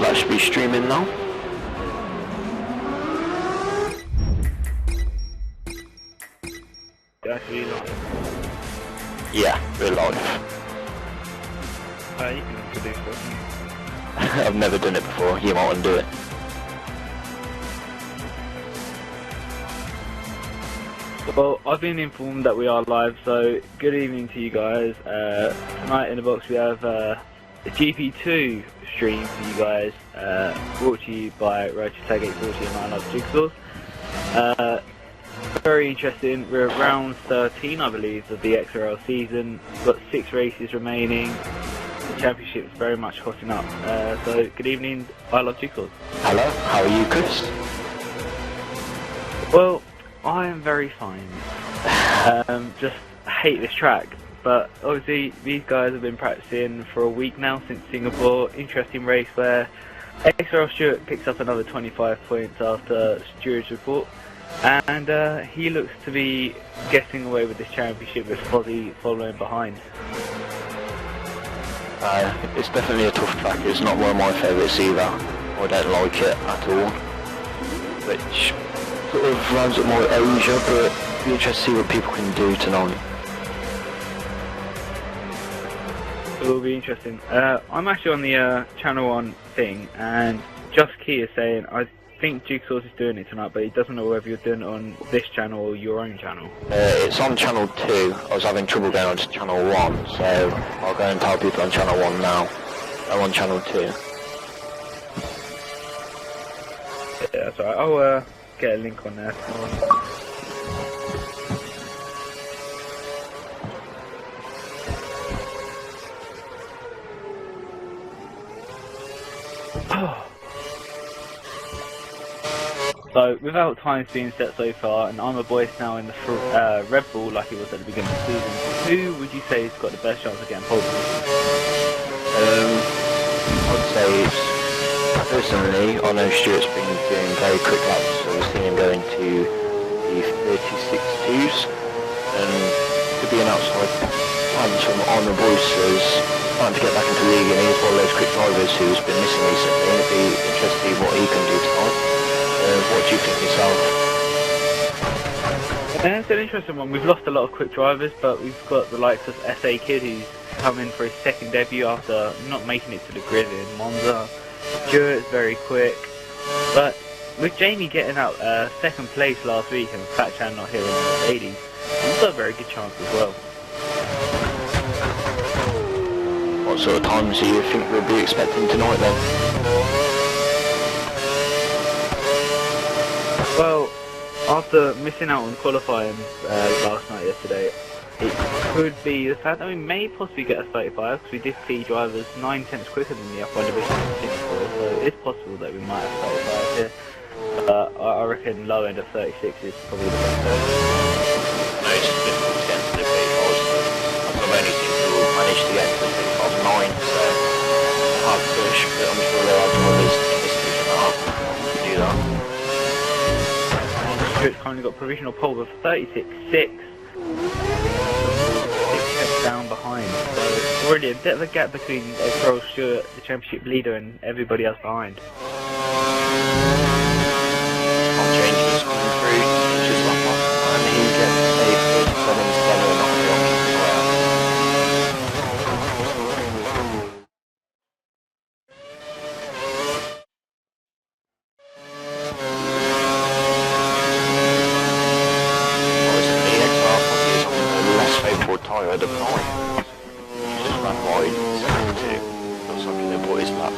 That should be streaming now. Actually live. Yeah, we're live. You can introduce us. I've never done it before, you might want to do it. Well, I've been informed that we are live, so good evening to you guys. Tonight in the box we have a GP2 stream for you guys, brought to you by Roach Tag 840 and I Love Jigsaws. Very interesting. We're at round 13, I believe, of the XRL season. We've got 6 races remaining. The championship is very much hotting up. So, good evening, I Love Jigsaws. Hello, how are you, Chris? Well, I am very fine. Just hate this track. But obviously, these guys have been practicing for a week now since Singapore. Interesting race where XRL Stuart picks up another 25 points after Stuart's report. And he looks to be getting away with this championship with Fozzie following behind. It's definitely a tough track. It's not one of my favourites either. I don't like it at all. Which sort of rounds up more Asia, but it'll be interesting to see what people can do tonight. It will be interesting. I'm actually on the Channel 1 thing, and Just Key is saying, I think Jigsaws is doing it tonight, but he doesn't know whether you're doing it on this channel or your own channel. It's on channel 2. I was having trouble going on to channel 1, so I'll go and tell people on channel 1 now. I'm on channel 2. Yeah, that's alright. I'll get a link on there. So, without times being set so far, and I'm a voice now in the Red Bull like it was at the beginning of the season, who would you say has got the best chance of getting pole position? I'd say, personally, I know Stuart's been doing very quick laps, so we've seen him going to the 36.2s, and could be an outside chance from on the voices trying to get back into the league, and he's one of those quick drivers who's been missing recently. It'd be interesting to see what he can do tonight. What do you think yourself? It's an interesting one. We've lost a lot of quick drivers, but we've got the likes of SA Kid who's come in for his second debut after not making it to the grid in Monza. Stuart's very quick, but with Jamie getting out second place last week and Fat Chan not here in the Mercedes, he's got a very good chance as well. What sort of times do you think we'll be expecting tonight then? Well, after missing out on qualifying last night yesterday, it could be the fact that we may possibly get a 35, because we did see drivers 9/10 quicker than the F1 division in Singapore, so it's possible that we might have 35 here. I reckon low end of 36 is probably the best. No, it's difficult to get into the 35s. I've only seen people manage to get into the 35 9, so hard push, but I'm sure there are drivers in this division that can do that. Stuart's currently got provisional pole of 36.6. 6 tenths down behind. So already a bit of a gap between XRL Stuart, the championship leader, and everybody else behind. Tom Changes coming through, changes lap off, and he gets a 37 stellar and not the option as well. Tyre at the point. He just ran wide, second two. Looks like he bought his lap.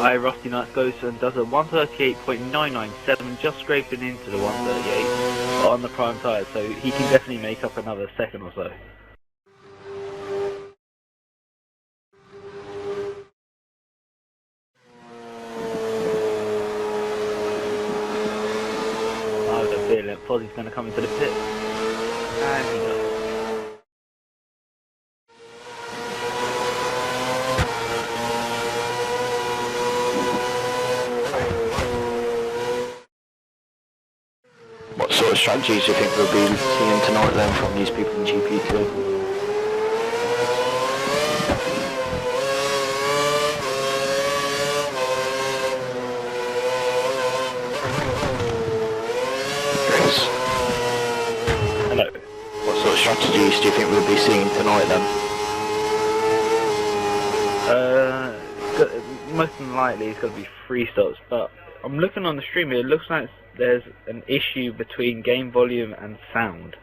And Rusty Knights goes and does a 138.997, just scraping into the 138 on the prime tyre, so he can definitely make up another second or so. Fozzie's going to come into the pit, and he does. strategies do you think we'll be seeing tonight then from these people in GP2? Chris? Hello. What sort of strategies do you think we'll be seeing tonight then? Most than likely it's going to be free stops, but I'm looking on the stream, it looks like there's an issue between game volume and sound.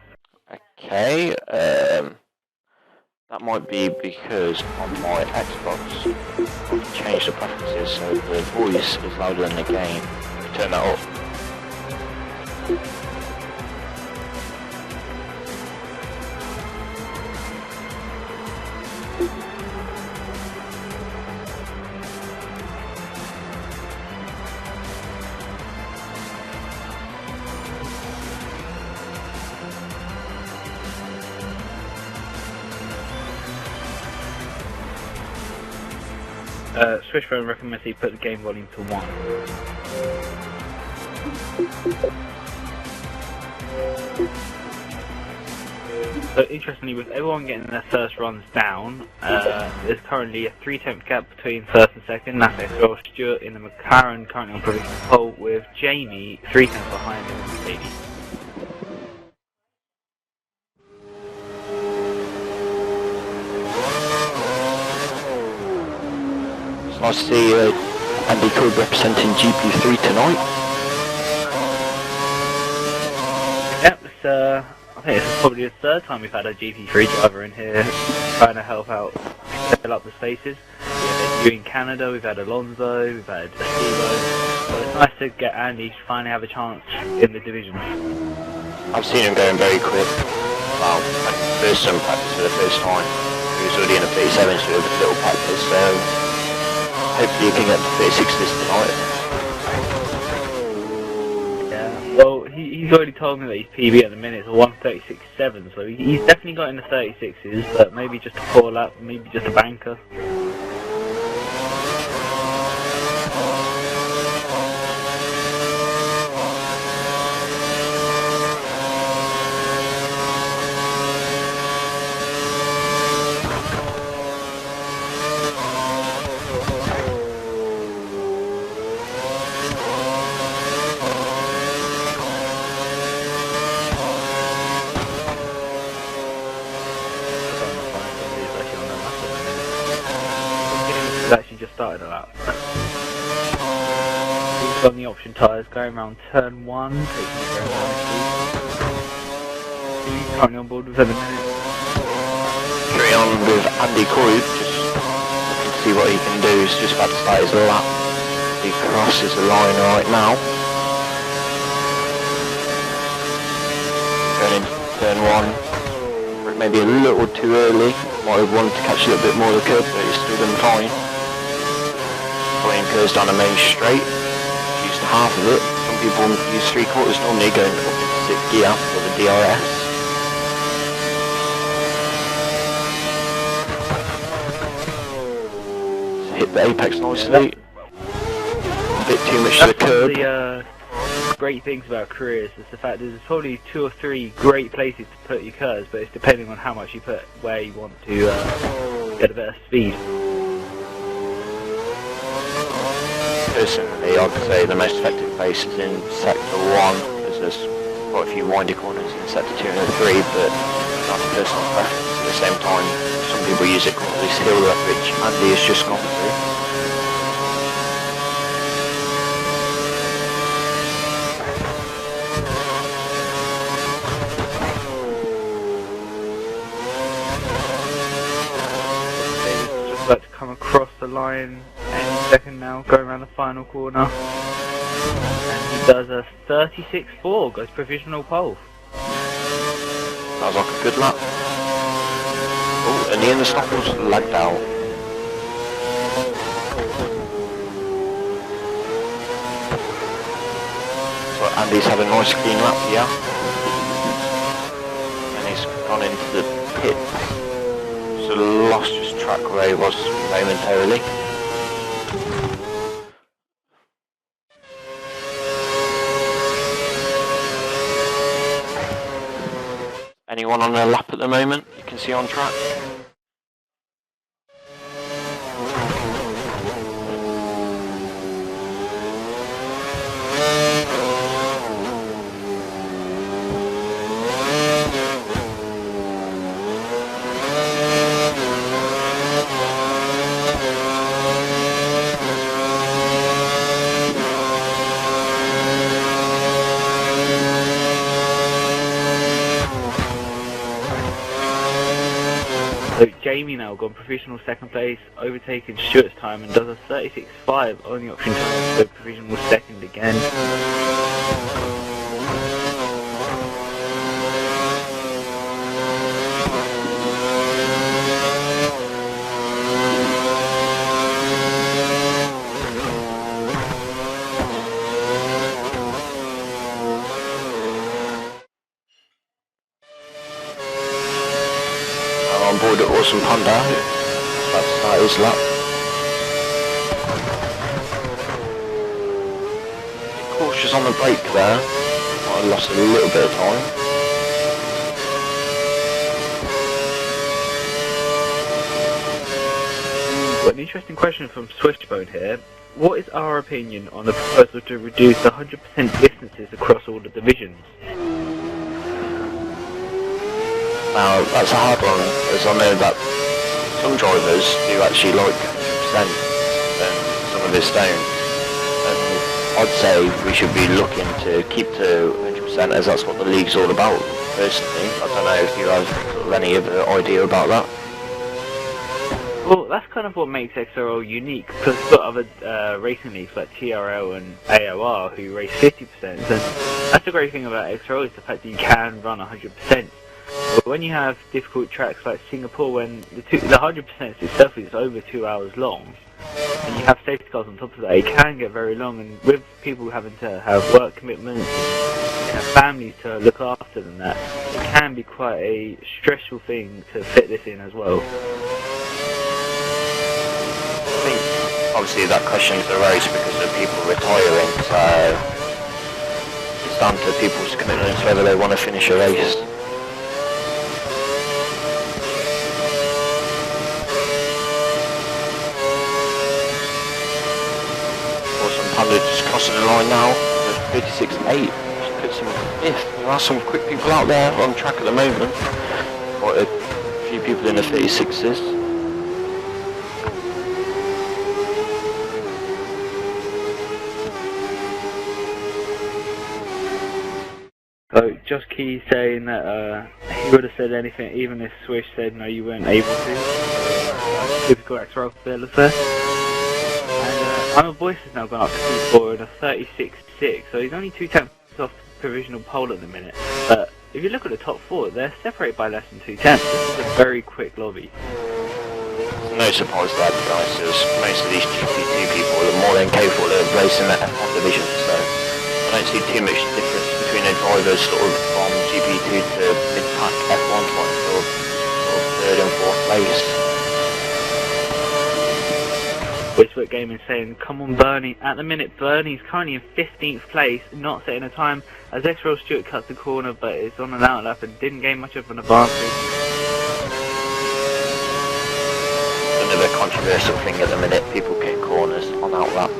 Okay, that might be because on my Xbox I've changed the preferences so the voice is louder than the game. Turn that up. Switchphone recommends you put the game volume to 1. So interestingly, with everyone getting their first runs down, there's currently a 3-tenth gap between first and second. That's XRL Stuart in the McLaren currently on provisional pole, with Jamie 3-tenths behind him in the Mercedes. Nice to see Andy Cobb representing GP3 tonight. Yep, I think this is probably the third time we've had a GP3 driver in here trying to help out fill up the spaces. We've had you in Canada, we've had Alonso, we've had Estevo. So it's nice to get Andy to finally have a chance in the division. I've seen him going very quick. Well, first some practice for the first time. He was already in a 37, so a little practice, so hopefully you can get to 36 this tonight. Yeah, well, he's already told me that his PB at the minute is a 1:36.7, so he's definitely got in the 36s, but maybe just a call up, maybe just a banker. Actually just started a lap. He's on the option tyres, going around turn 1, taking it very nicely. He's currently on board within a minute. Carry on with Andy Cobb, just looking to see what he can do. He's just about to start his lap. He crosses the line right now. Going into turn 1. Maybe a little too early. Might have wanted to catch a little bit more of the curb, but he's still done fine. Pulling curves down the main straight. Used half of it. Some people use 3/4 normally, going up into 6th gear for the DRS. Hit the apex nicely. A bit too much to the curb. The great things about careers is the fact that there's probably 2 or 3 great places to put your curves, but it's depending on how much you put where you want to get a better speed. Personally, I'd say the most effective place is in sector 1, because there's quite a few windy corners in sector 2 and 3, but that's a personal preference. At the same time, some people use it for this hill run, which Andy has just gone through. Just about to come across the line any second now, going around the final corner. And he does a 36.4, goes provisional pole. That was like a good lap. Oh, and the inner stop was lagged out. So Andy's had a nice clean lap here. And he's gone into the pit. So lost his track where he was momentarily. Anyone on their lap at the moment you can see on track? So Jamie now gone provisional second place, overtaking Stuart's time and does a 36.5 on the option time, so provisional second again. On board at Awesome Panda, about to start his lap. Cautious on the brake there, might have lost a little bit of time. Got an interesting question from Swishbone here. What is our opinion on the proposal to reduce the 100% distances across all the divisions? Now, that's a hard one, as I know that some drivers do actually like 100% and some of us don't. And I'd say we should be looking to keep to 100% as that's what the league's all about, personally. I don't know if you have sort of any other idea about that. Well, that's kind of what makes XRL unique, because we've got other racing leagues like TRL and AOR who race 50%, and that's the great thing about XRL is the fact that you can run 100%. But when you have difficult tracks like Singapore, when the 100% itself is over 2 hours long, and you have safety cars on top of that, it can get very long, and with people having to have work commitments, and have families to look after them, that it can be quite a stressful thing to fit this in as well. I think, obviously, that question's arose because of people retiring, so it's down to people's commitments whether they want to finish a race. Panda just crossing the line now, 36.8, which puts him fifth. There are some quick people out there on track at the moment, quite a few people in the 36s. So, Josh Key saying that he would have said anything even if Swish said no, you weren't able to. Typical XRL fearless there. I'm Voice has now gone up to P4 in a 36.6, so he's only 2 tenths off the provisional pole at the minute. But if you look at the top 4, they're separated by less than 2 tenths. This is a very quick lobby. No surprise there, to be honest, as most of these GP2 people are more than capable of racing at F1 division, so I don't see too much difference between the drivers sort of from GP2 to mid-pack F1 fighting for sort of 3rd and 4th place. Whisper Gaming saying, come on Bernie. At the minute, Bernie's currently in 15th place, not setting a time, as XRL Stuart cuts the corner, but it's on an outlap and didn't gain much of an advantage. Another controversial thing at the minute, people get corners on outlaps.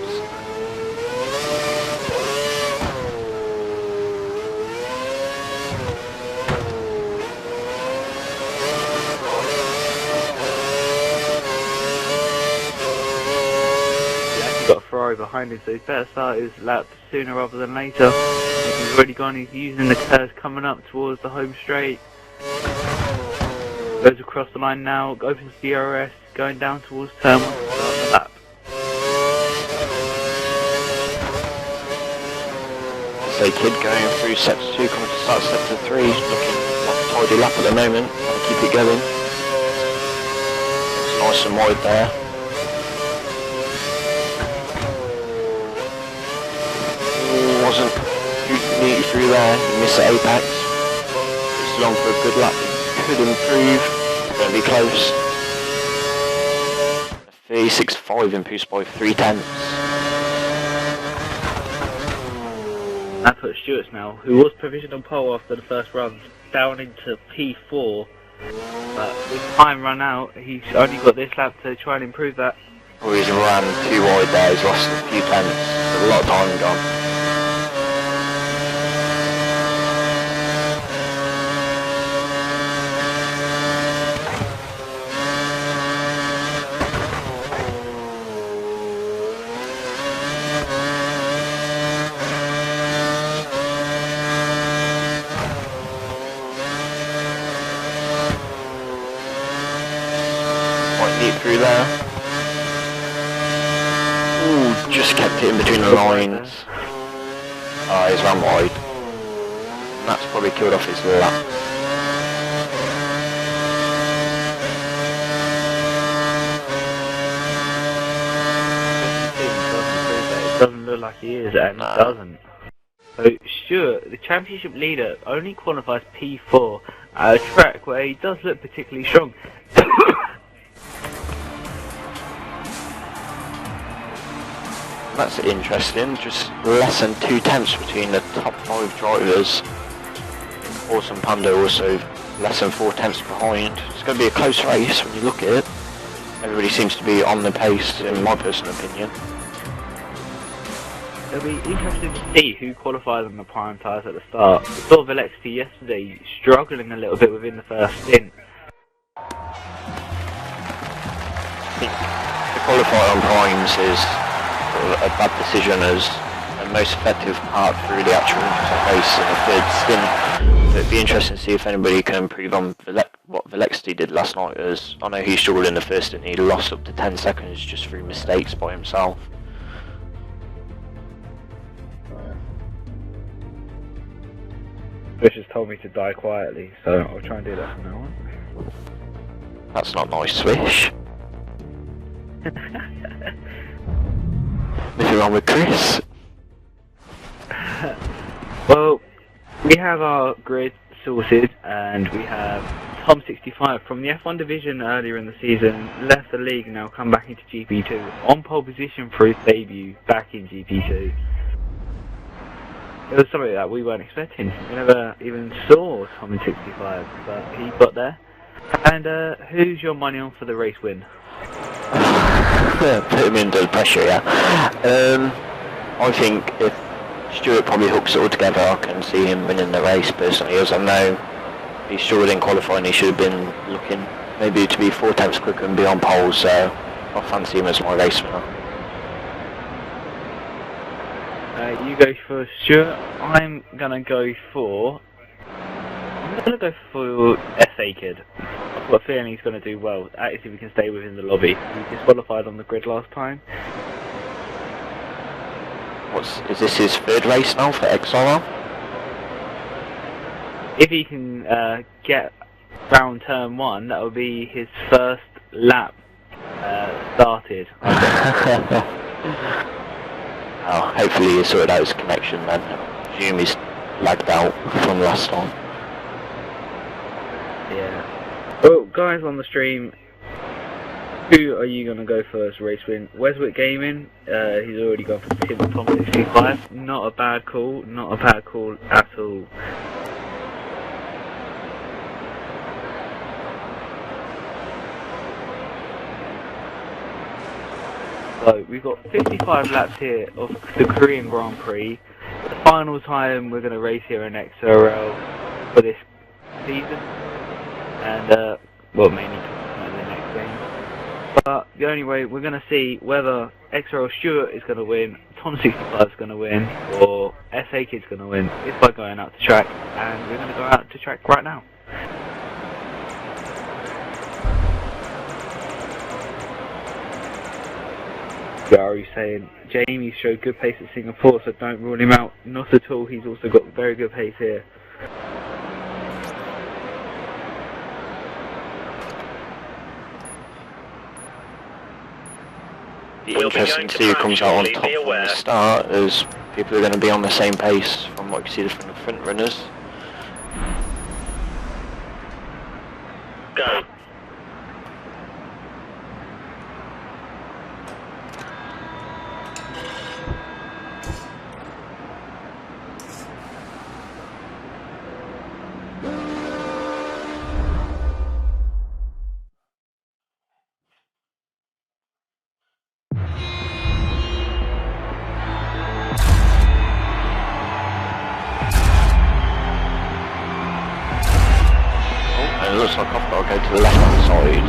Got a Ferrari behind him, so he's better start his lap sooner rather than later. He's already gone, he's using the curves coming up towards the home straight. Goes across the line now, opens DRS, going down towards turn 1 to start the lap. So Kid going through sector 2, coming to start sector 3, looking like a tidy lap at the moment, trying to keep it going. It's nice and wide there. Wasn't neatly through there, he missed the apex. It's long for a good lap, could improve, it's going to be close. 36.5 improves by 3 tenths. That puts Stewart now, who was provisional pole after the first run, down into P4. But with time run out, he's only got this lap to try and improve that. Well, he's ran too wide there, he's lost a few tenths, a lot of time gone. Through there. Ooh, just kept it in between the lines. Oh, he's run wide. And that's probably killed off his lap. It doesn't look like he is, and it doesn't. So Stewart, the championship leader, only qualifies P4 at a track where he does look particularly strong. That's interesting, just less than 2 tenths between the top 5 drivers. Awesome Panda also less than 4 tenths behind. It's going to be a close race when you look at it. Everybody seems to be on the pace, in my personal opinion. It'll be interesting to see who qualifies on the prime tyres at the start. We saw Velexity yesterday struggling a little bit within the first stint. I think to qualify on primes is a bad decision as the most effective part through the actual race in the third stint. So it'd be interesting to see if anybody can improve on what Velexity did last night, as I know he struggled in the first and he lost up to 10 seconds just through mistakes by himself. Bush has told me to die quietly, so I'll try and do that from now on. That's not nice, Swish. Nothing wrong with Chris. Well, we have our grid sorted, and we have Tom65 from the F1 division earlier in the season, left the league, now come back into GP2, on pole position for his debut back in GP2. It was something that we weren't expecting. We never even saw Tom65, but he got there. And who's your money on for the race win? Put him under the pressure, yeah. I think if Stewart probably hooks it all together, I can see him winning the race personally. As I know, he struggled in qualifying, he should have been looking maybe to be 4 tenths quicker and be on pole, so I fancy him as my race winner. You go for Stewart. I'm gonna go for SA Kid. I've got a feeling he's gonna do well. If he can stay within the lobby. He disqualified on the grid last time. Is this his 3rd race now for XRL? If he can get round turn 1, that will be his first lap started. Oh, hopefully he sorted out his connection then. I presume he's lagged out from last time. Yeah. Well, guys on the stream, who are you going to go first race win? Weswick Gaming, he's already gone for Tom 65. Not a bad call, not a bad call at all. So we've got 55 laps here of the Korean Grand Prix. The final time we're going to race here in XRL for this season, and well, mainly the next game. But the only way we're going to see whether XRL Stewart is going to win, Tom 65 is going to win, or SA Kid's going to win is by going out to track, and we're going to go out to track right now. Gary's saying Jamie showed good pace at Singapore, so don't rule him out. Not at all, he's also got very good pace here. Be interesting to see who comes out on top from the start, as people are going to be on the same pace from what you see from the front runners. Go. like I've got to go to the left hand side.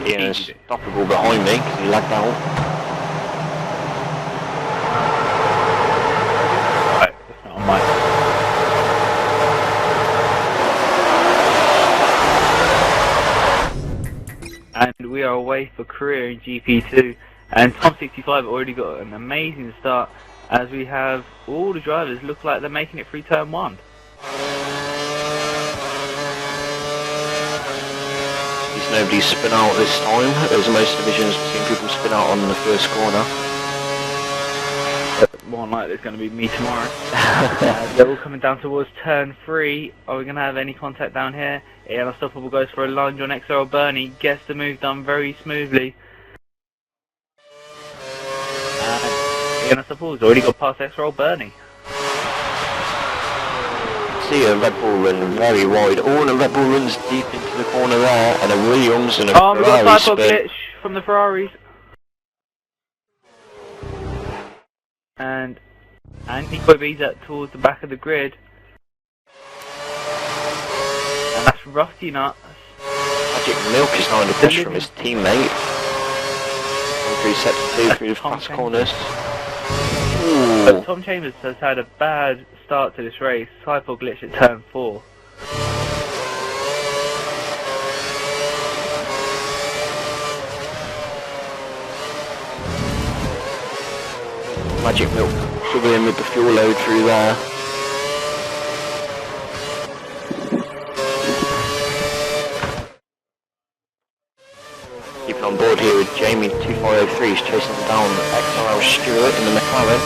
Ian is stoppable behind me because he lagged out. Right, that's not on my... And we are away for career in GP2, and Tom65 already got an amazing start as we have all the drivers look like they're making it through turn 1. There's nobody spin out this time, as most divisions we've seen people spin out on the first corner. But more than likely it's going to be me tomorrow. They're all coming down towards turn 3. Are we going to have any contact down here? Ian Unstoppable goes for a lunge on XRL Bernie, gets the move done very smoothly. Ian Unstoppable's already got past XRL Bernie. See a Red Bull run very wide. Oh, and a Red Bull runs deep into the corner there, and a Williams and a Ferrari. We got a side spin. glitch from the Ferraris. And Andy Kobe's up towards the back of the grid. And that's Rusty Nuts. Magic Milk is now under push from his teammate. Going through sector 2 through the fast corners. But Tom Chambers has had a bad start to this race. Cycle glitch at turn 4. Magic Milk struggling with the fuel load through there. Keeping on board here with Jamie 2503, he's chasing down XRL Stewart in the McLaren.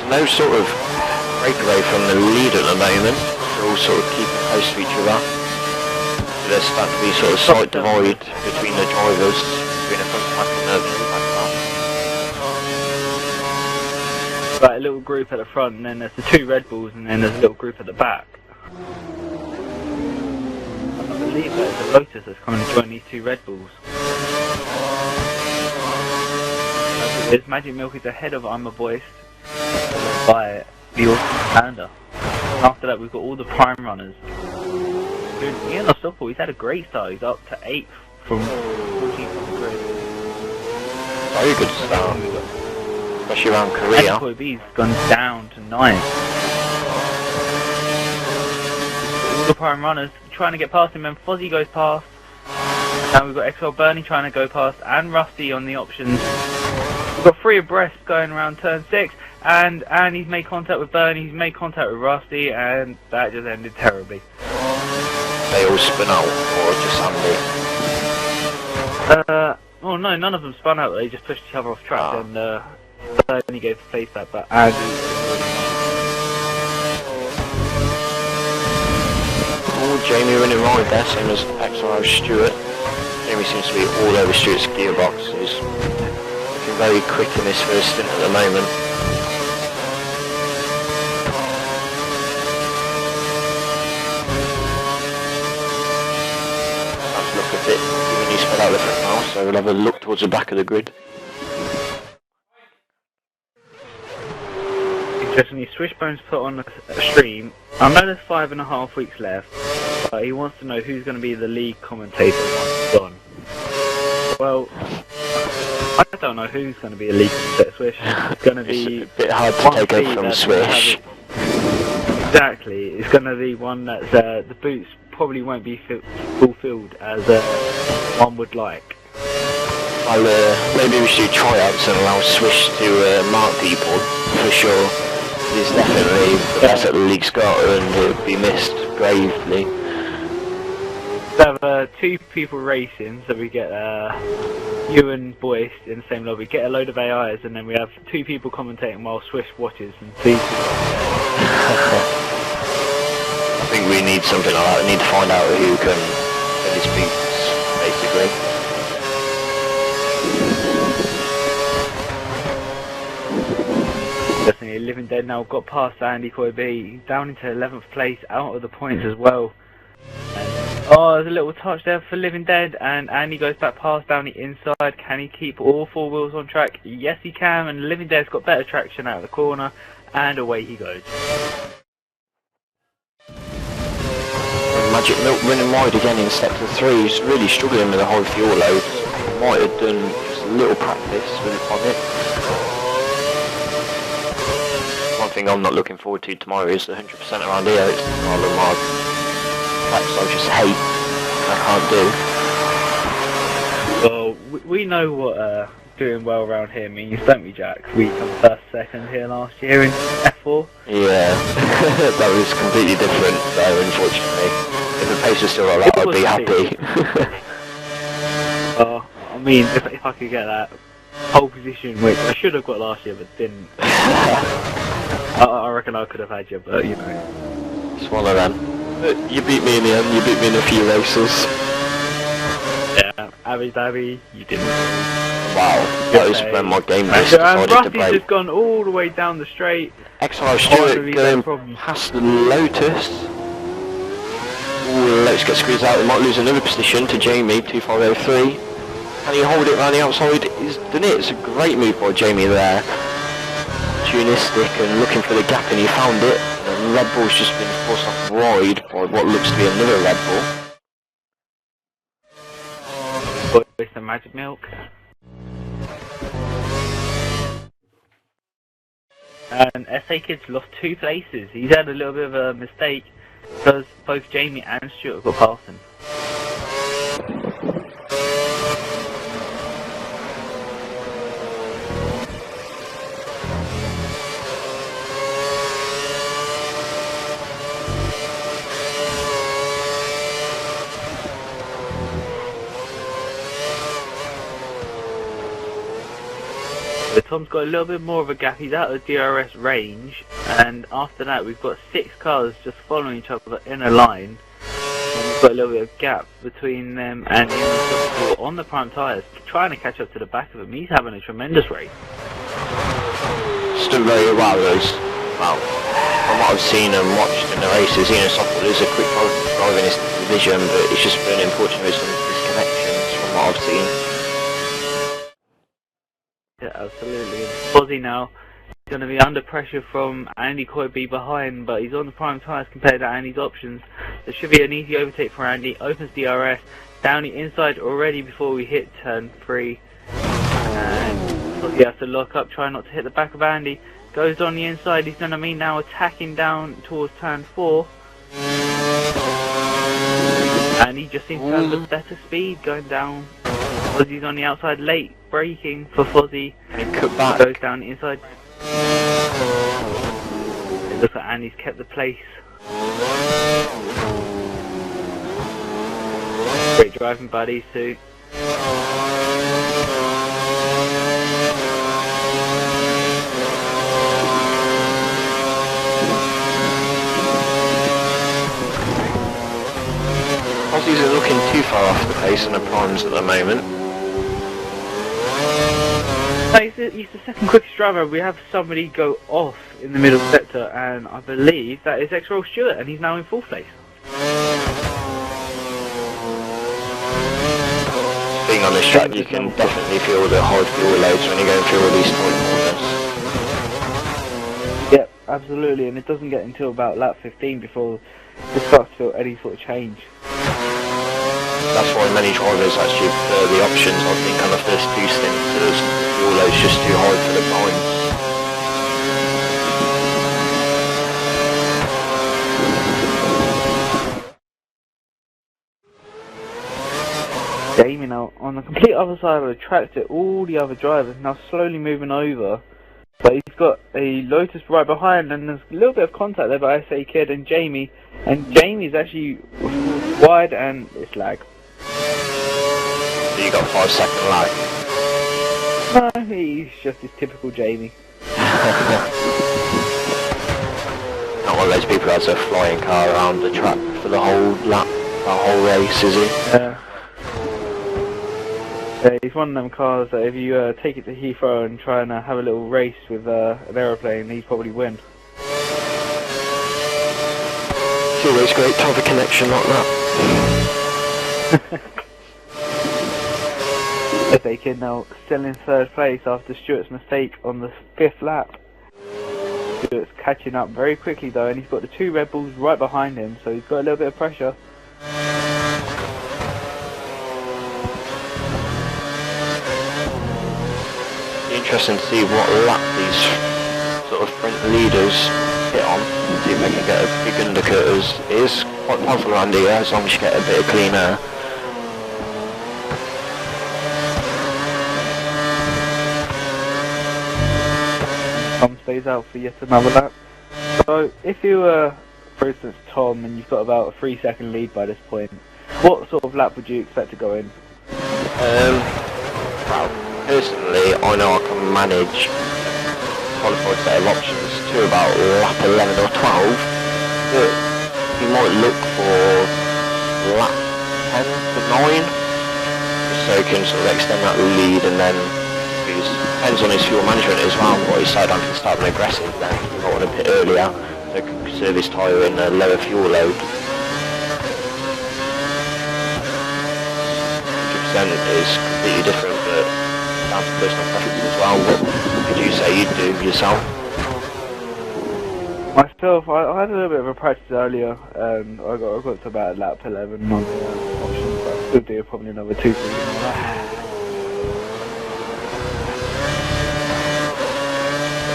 No sort of breakaway from the lead at the moment. They're all sort of keeping close to each other. So there's starting to be sort of slight divide between the drivers, between the front pack and the back pack. Right, a little group at the front, and then there's the 2 Red Bulls, and then there's a little group at the back. I believe that it's a Lotus that's coming to join these 2 Red Bulls. There's Magic Milk is ahead of I'm a Voice by the Panda. After that we've got all the prime runners. Ian Unstoppable, he's had a great start, he's up to 8th from 14th on the grid. Very good start, especially around Korea. And B's gone down to 9th. All the prime runners trying to get past him, and Fozzie goes past. Now we've got XL Bernie trying to go past, and Rusty on the options. We've got 3 abreast going around turn 6. And he's made contact with Bernie, he's made contact with Rusty, and that just ended terribly. They all spin out, or just Andy? Oh no, none of them spun out, they just pushed each other off track, and Bernie gave the face back, but Andy... Oh, Jamie running right there, same as XRL Stewart. Jamie seems to be all over Stewart's gearbox, he's looking very quick in this first stint at the moment. Even he's spread out the front now, so we'll have a look towards the back of the grid. Interestingly, Swishbone's put on a stream. I know there's 5.5 weeks left, but he wants to know who's going to be the lead commentator once it's on. Well, I don't know who's going to be a lead commentator, Swish. It's going to be... It's a bit hard to take over from Swish. Exactly, it's going to be one that's the boots probably won't be fulfilled as one would like. Well, maybe we should do tryouts and allow Swish to mark people, for sure. He's definitely the best that the league's got, and it would be missed gravely. We have 2 people racing, so we get you and Boyce in the same lobby, get a load of AIs, and then we have 2 people commentating while Swish watches and sees. I think we need something like that. We need to find out who can get his beats, basically. Definitely Living Dead now got past Andy Coy down into 11th place, out of the points as well. Oh, there's a little touch there for Living Dead, and Andy goes back past down the inside. Can he keep all four wheels on track? Yes, he can, and Living Dead's got better traction out of the corner, and away he goes. Magic Milk running wide again in sector 3. He's really struggling with the high fuel load. Might have done just a little practice on it. One thing I'm not looking forward to tomorrow is the 100% around here. It's all of my tracks I just hate. I can't do. Well, we know what doing well around here means, don't we, Jack? We come first, second here last year in F4. Yeah, that was completely different, though, unfortunately. If the pace was still like that, I'd be happy. I mean, if I could get that pole position, which I should have got last year, but didn't. I reckon I could have had you, but you know. Swallow them. You beat me in the end, you beat me in a few races. Yeah, Abby Dabby, you didn't. Wow, that was when my game just decided to break. Rusty's just gone all the way down the straight. XRL Stewart going past the Lotus. Ooh, let's get squeezed out, we might lose another position to Jamie, 2503. Can he hold it around the outside? He's done it, it's a great move by Jamie there. Tunistic and looking for the gap, and he found it. And Red Bull's just been forced off wide by what looks to be another Red Bull. With some Magic Milk. And SA Kid's lost 2 places. He's had a little bit of a mistake because both Jamie and Stuart got past him. Tom's got a little bit more of a gap. He's out of DRS range, and after that we've got 6 cars just following each other in a line, and we've got a little bit of gap between them and him on the prime tyres, trying to catch up to the back of him. He's having a tremendous race. Still very well, those. Well, from what I've seen and watched in the races, Ian Software is a quick driver in his division, but it's just been unfortunate with some disconnections from what I've seen. Yeah, absolutely. Fozzie now is going to be under pressure from Andy Coy behind, but he's on the prime tyres compared to Andy's options. There should be an easy overtake for Andy. Opens DRS down the inside already before we hit turn 3. And Fozzie has to lock up, try not to hit the back of Andy. Goes on the inside. He's going to be now attacking down towards turn 4. And he just seems to have a better speed going down. Fozzie's on the outside late, braking for Fozzie. And cut back. Goes down the inside. It looks like Andy's kept the place. Great driving by these two. Aussies are looking too far off the pace in the primes at the moment. No, he's the second quickest driver. We have somebody go off in the middle sector, and I believe that is XRL Stewart, and he's now in 4th place. Being on this track, you can definitely feel the high fuel loads when you're going through all these tight corners. Yep, absolutely, and it doesn't get until about lap 15 before it starts to feel any sort of change. That's why many drivers actually prefer the options, I think, on the first 2 stints. The fuel load's just too high for the primes. Jamie now on the complete other side of the track to all the other drivers, now slowly moving over. But he's got a Lotus right behind, and there's a little bit of contact there by SA Kid and Jamie. And Jamie's actually wide, and it's lag. So you got 5 second lag. No, he's just his typical Jamie. Not one of those people that has a flying car around the track for the whole lap, the whole race, is he? Yeah. He's one of them cars that if you take it to Heathrow and try and have a little race with an aeroplane, he'd probably win. It's always great to have a connection like that. They can now still in third place after Stuart's mistake on the 5th lap. Stuart's catching up very quickly though, and he's got the 2 Red Bulls right behind him, so he's got a little bit of pressure. Interesting to see what lap these sort of front leaders hit on. See if they can get a big undercut. It is quite powerful around here as long as you get a bit of clean air. Tom stays out for yet another lap. So if you were, for instance, Tom, and you've got about a 3-second lead by this point, what sort of lap would you expect to go in? Well, personally, I know I can manage qualified set of options to about lap 11 or 12, but you might look for lap 10 to 9, just so you can sort of extend that lead, and then it depends on his fuel management as well. What he decided on, can start being aggressive, then you might want to pit earlier, so you can conserve his tyre in a lower fuel load. 100% is completely different, but down to personal preference as well. What would you say you'd do yourself? Myself, I had a little bit of a practice earlier, and I got to about lap 11 on the options, but I still do probably another 2-3 on that.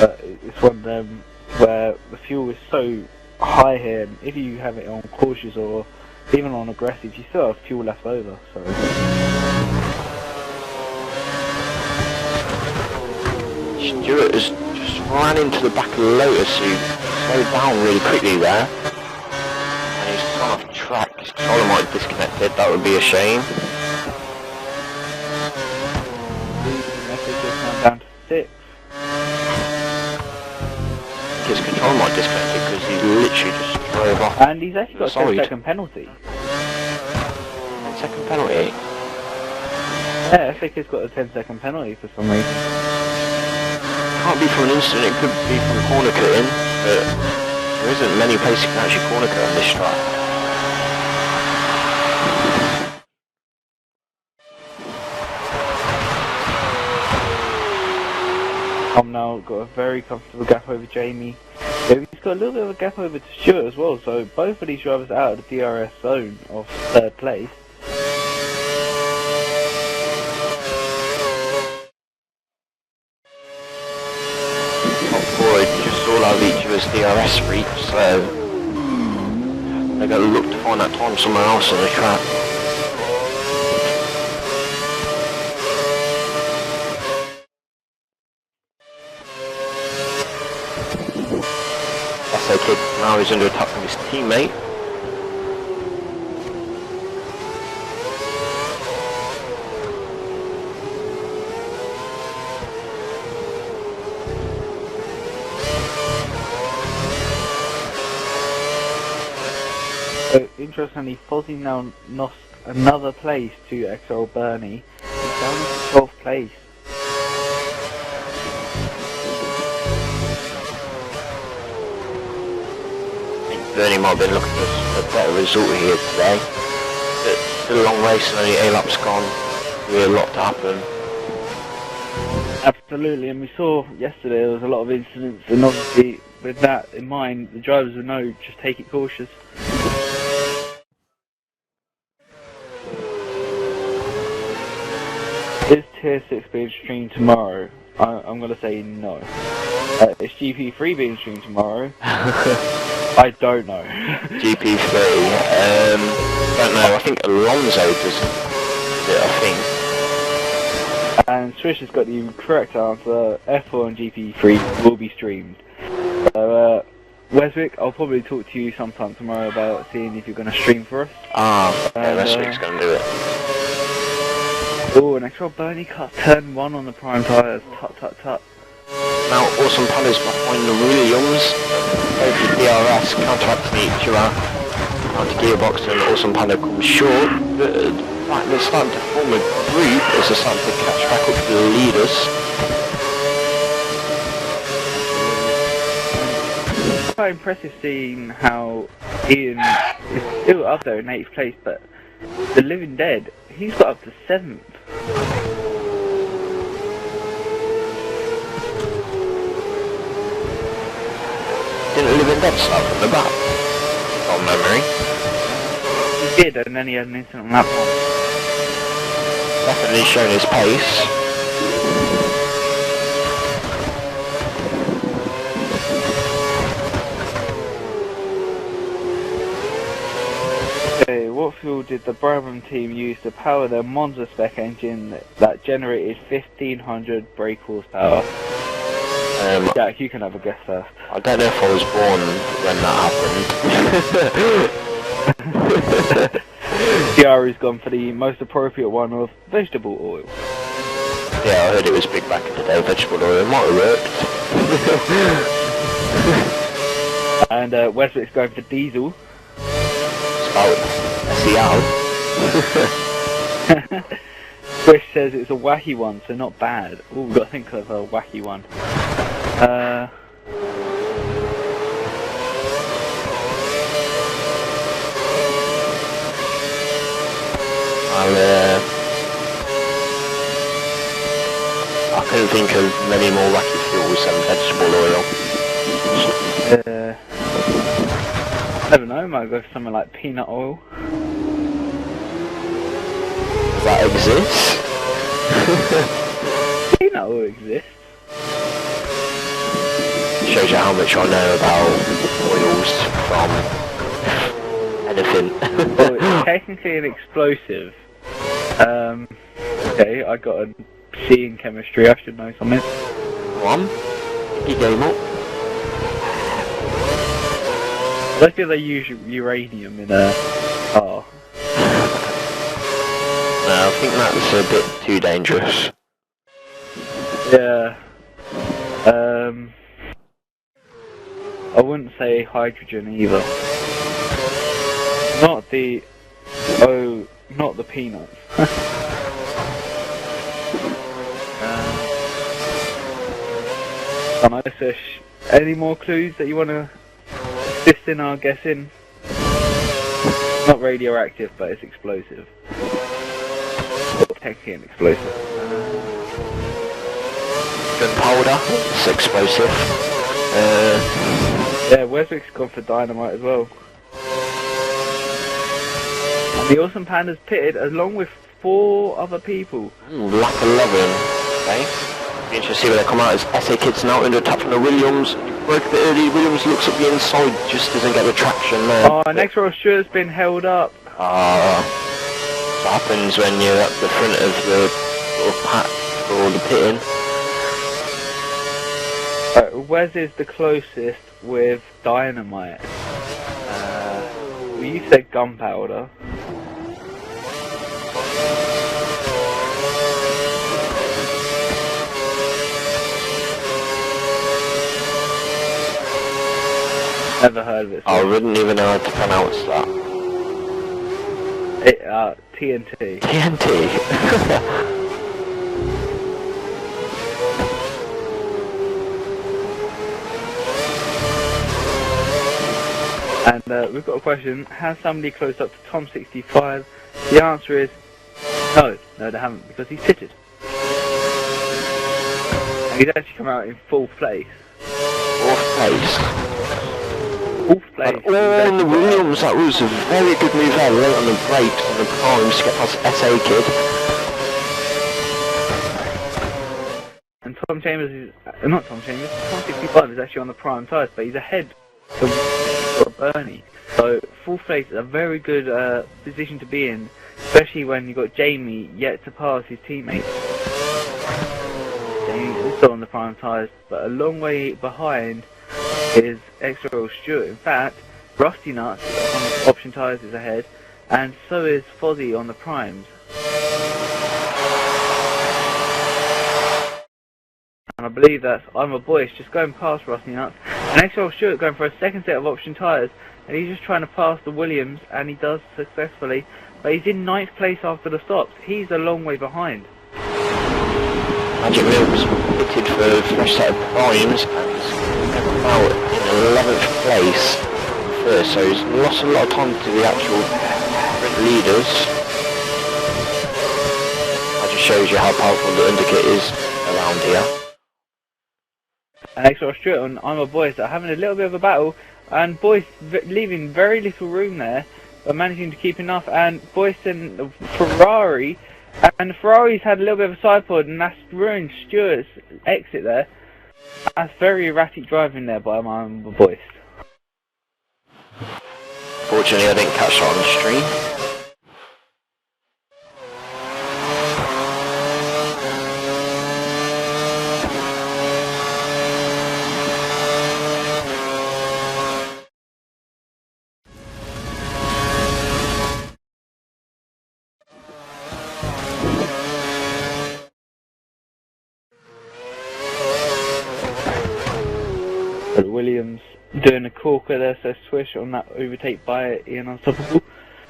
But it's one of them where the fuel is so high here, and if you have it on cautious or even on aggressive, you still have fuel left over. So. Stuart has just ran into the back of the Lotus, who slowed down really quickly there, and he's gone off track. His controller might have disconnected, that would be a shame. Down to 6. His controller might have disconnected because he literally just drove off. And he's actually got a 10-second penalty. 10-second penalty? Yeah, I think he's got a 10-second penalty for some reason. Can't be from an incident, it could be from corner cutting, but there isn't many places you can actually corner cut on this track. Tom now got a very comfortable gap over Jamie. So he's got a little bit of a gap over to Stuart as well, so both of these drivers are out of the DRS zone of 3rd place. Just all out of each other's DRS streaks, so they're going to look to find that time somewhere else on the track. SA Kid now is under attack from his teammate. So interestingly, Fozzie now lost another place to XRL Bernie. He's down to 12th place. I think Bernie might have been looking for a better result here today. But still a long race and only 8 laps gone. Really a lot to happen. Absolutely, and we saw yesterday there was a lot of incidents, and obviously with that in mind, the drivers would know just take it cautious. Is Tier 6 being streamed tomorrow? I'm going to say no. Is GP3 being streamed tomorrow? I don't know. GP3, don't know, I think Alonso does it, I think. And Swish has got the correct answer. F4 and GP3 will be streamed. So, Weswick, I'll probably talk to you sometime tomorrow about seeing if you're going to stream for us. Yeah, Weswick's going to do it. Oh, an XRL Bernie cut turn 1 on the prime tyres. Tut tut tut. Now, Awesome Panda's behind the Williams. Both the DRS counteracting each other. Now to gearbox and Awesome Panda comes short. But Right, they're starting to form a group as they're starting to catch back up to the leaders. It's quite impressive seeing how Ian is still up there in 8th place, but the Living Dead, he's got up to 7th. Didn't Living Dead start from the back? From memory. He did, and then he had an incident on that one. Definitely showing his pace. Okay, what fuel did the Brabham team use to power their Monza spec engine that generated 1500 brake horsepower? Jack, you can have a guess first. I don't know if I was born when that happened. Chiara's gone for the most appropriate one of vegetable oil. Yeah, I heard it was big back in the day, vegetable oil. It might have worked. And Westwick's going for diesel. About SEL. Chris says it's a wacky one, so not bad. Oh, we've got to think of a wacky one. I couldn't think of many more wacky fuels than vegetable oil. I never know, might go for something like peanut oil. Does that exist? Peanut oil exists. Shows you how much I know about oils from anything. Well, it's technically an explosive. Okay, I got a C in chemistry, I should know something. One? You game up. Let's say they use uranium in a car. No, I think that's a bit too dangerous. Yeah. I wouldn't say hydrogen either. Not the... Oh, not the peanuts. I know, so any more clues that you want to assist in our guessing? Not radioactive, but it's explosive. Or technically an explosive. Gunpowder, it's explosive. Yeah, Weswick's gone for dynamite as well. And the Awesome Panda's pitted along with 4 other people. Lap 11. Okay. Be interesting to see where they come out as SA Kids now under attack from the Williams. Broke a bit early. Williams looks up the inside, just doesn't get the traction there. Oh, and XRL Stuart's been held up. What happens when you're at the front of the sort of pack for the pitting. Wes is the closest with dynamite. Well, you said gunpowder. Never heard of it. I wouldn't even know how to pronounce that. TNT. TNT. And we've got a question. Has somebody closed up to Tom 65? The answer is no. No, they haven't, because he's pitted. And he's actually come out in 4th place. 4th place. 4th place. And on the Williams, that was a very good move there, late on the brakes and the primes to get past SA Kid. And Tom Chambers is, not Tom Chambers, Tom 65 is actually on the prime tyres, but he's ahead of Bernie. So 4th place is a very good position to be in, especially when you've got Jamie yet to pass his teammates. Jamie's also on the prime tyres, but a long way behind is XRL Stewart. In fact, Rusty Nuts on option tyres is ahead, and so is Fozzie on the primes. And I believe that's I'm a Boyish just going past Rusty Nuts, and XRL Stewart going for a second set of option tyres, and he's just trying to pass the Williams, and he does successfully, but he's in 9th place after the stops. He's a long way behind. Magic Mills pitted for a fresh set of primes and come out in 11th place first, so he's lost a lot of time to the actual sprint leaders. That just shows you how powerful the underkit is around here. And XRL Stuart and I'm a Boyce are having a little bit of a battle, and Boyce leaving very little room there, but managing to keep enough, and Boyce and Ferrari, and Ferrari's had a little bit of a side pod, and that's ruined Stuart's exit there. That's very erratic driving there by my Boyce. Fortunately I didn't catch that on the stream. Williams doing a corker there, so swish on that overtake by Ian Unstoppable.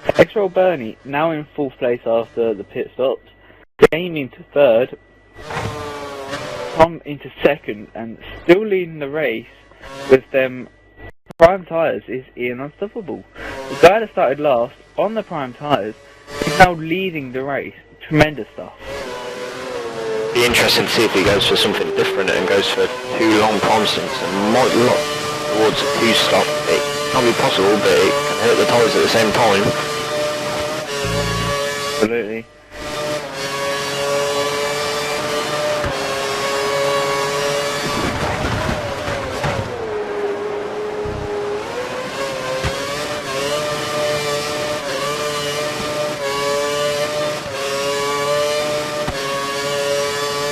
XRL Bernie now in 4th place after the pit stops. Jamie into 3rd. Tom into 2nd, and still leading the race with them prime tyres is Ian Unstoppable. The guy that started last on the prime tyres is now leading the race. Tremendous stuff. Be interesting to see if he goes for something different and goes for 2 long prime stints and might look towards a 2-stop. It can be possible, but it can hurt the tyres at the same time. Absolutely.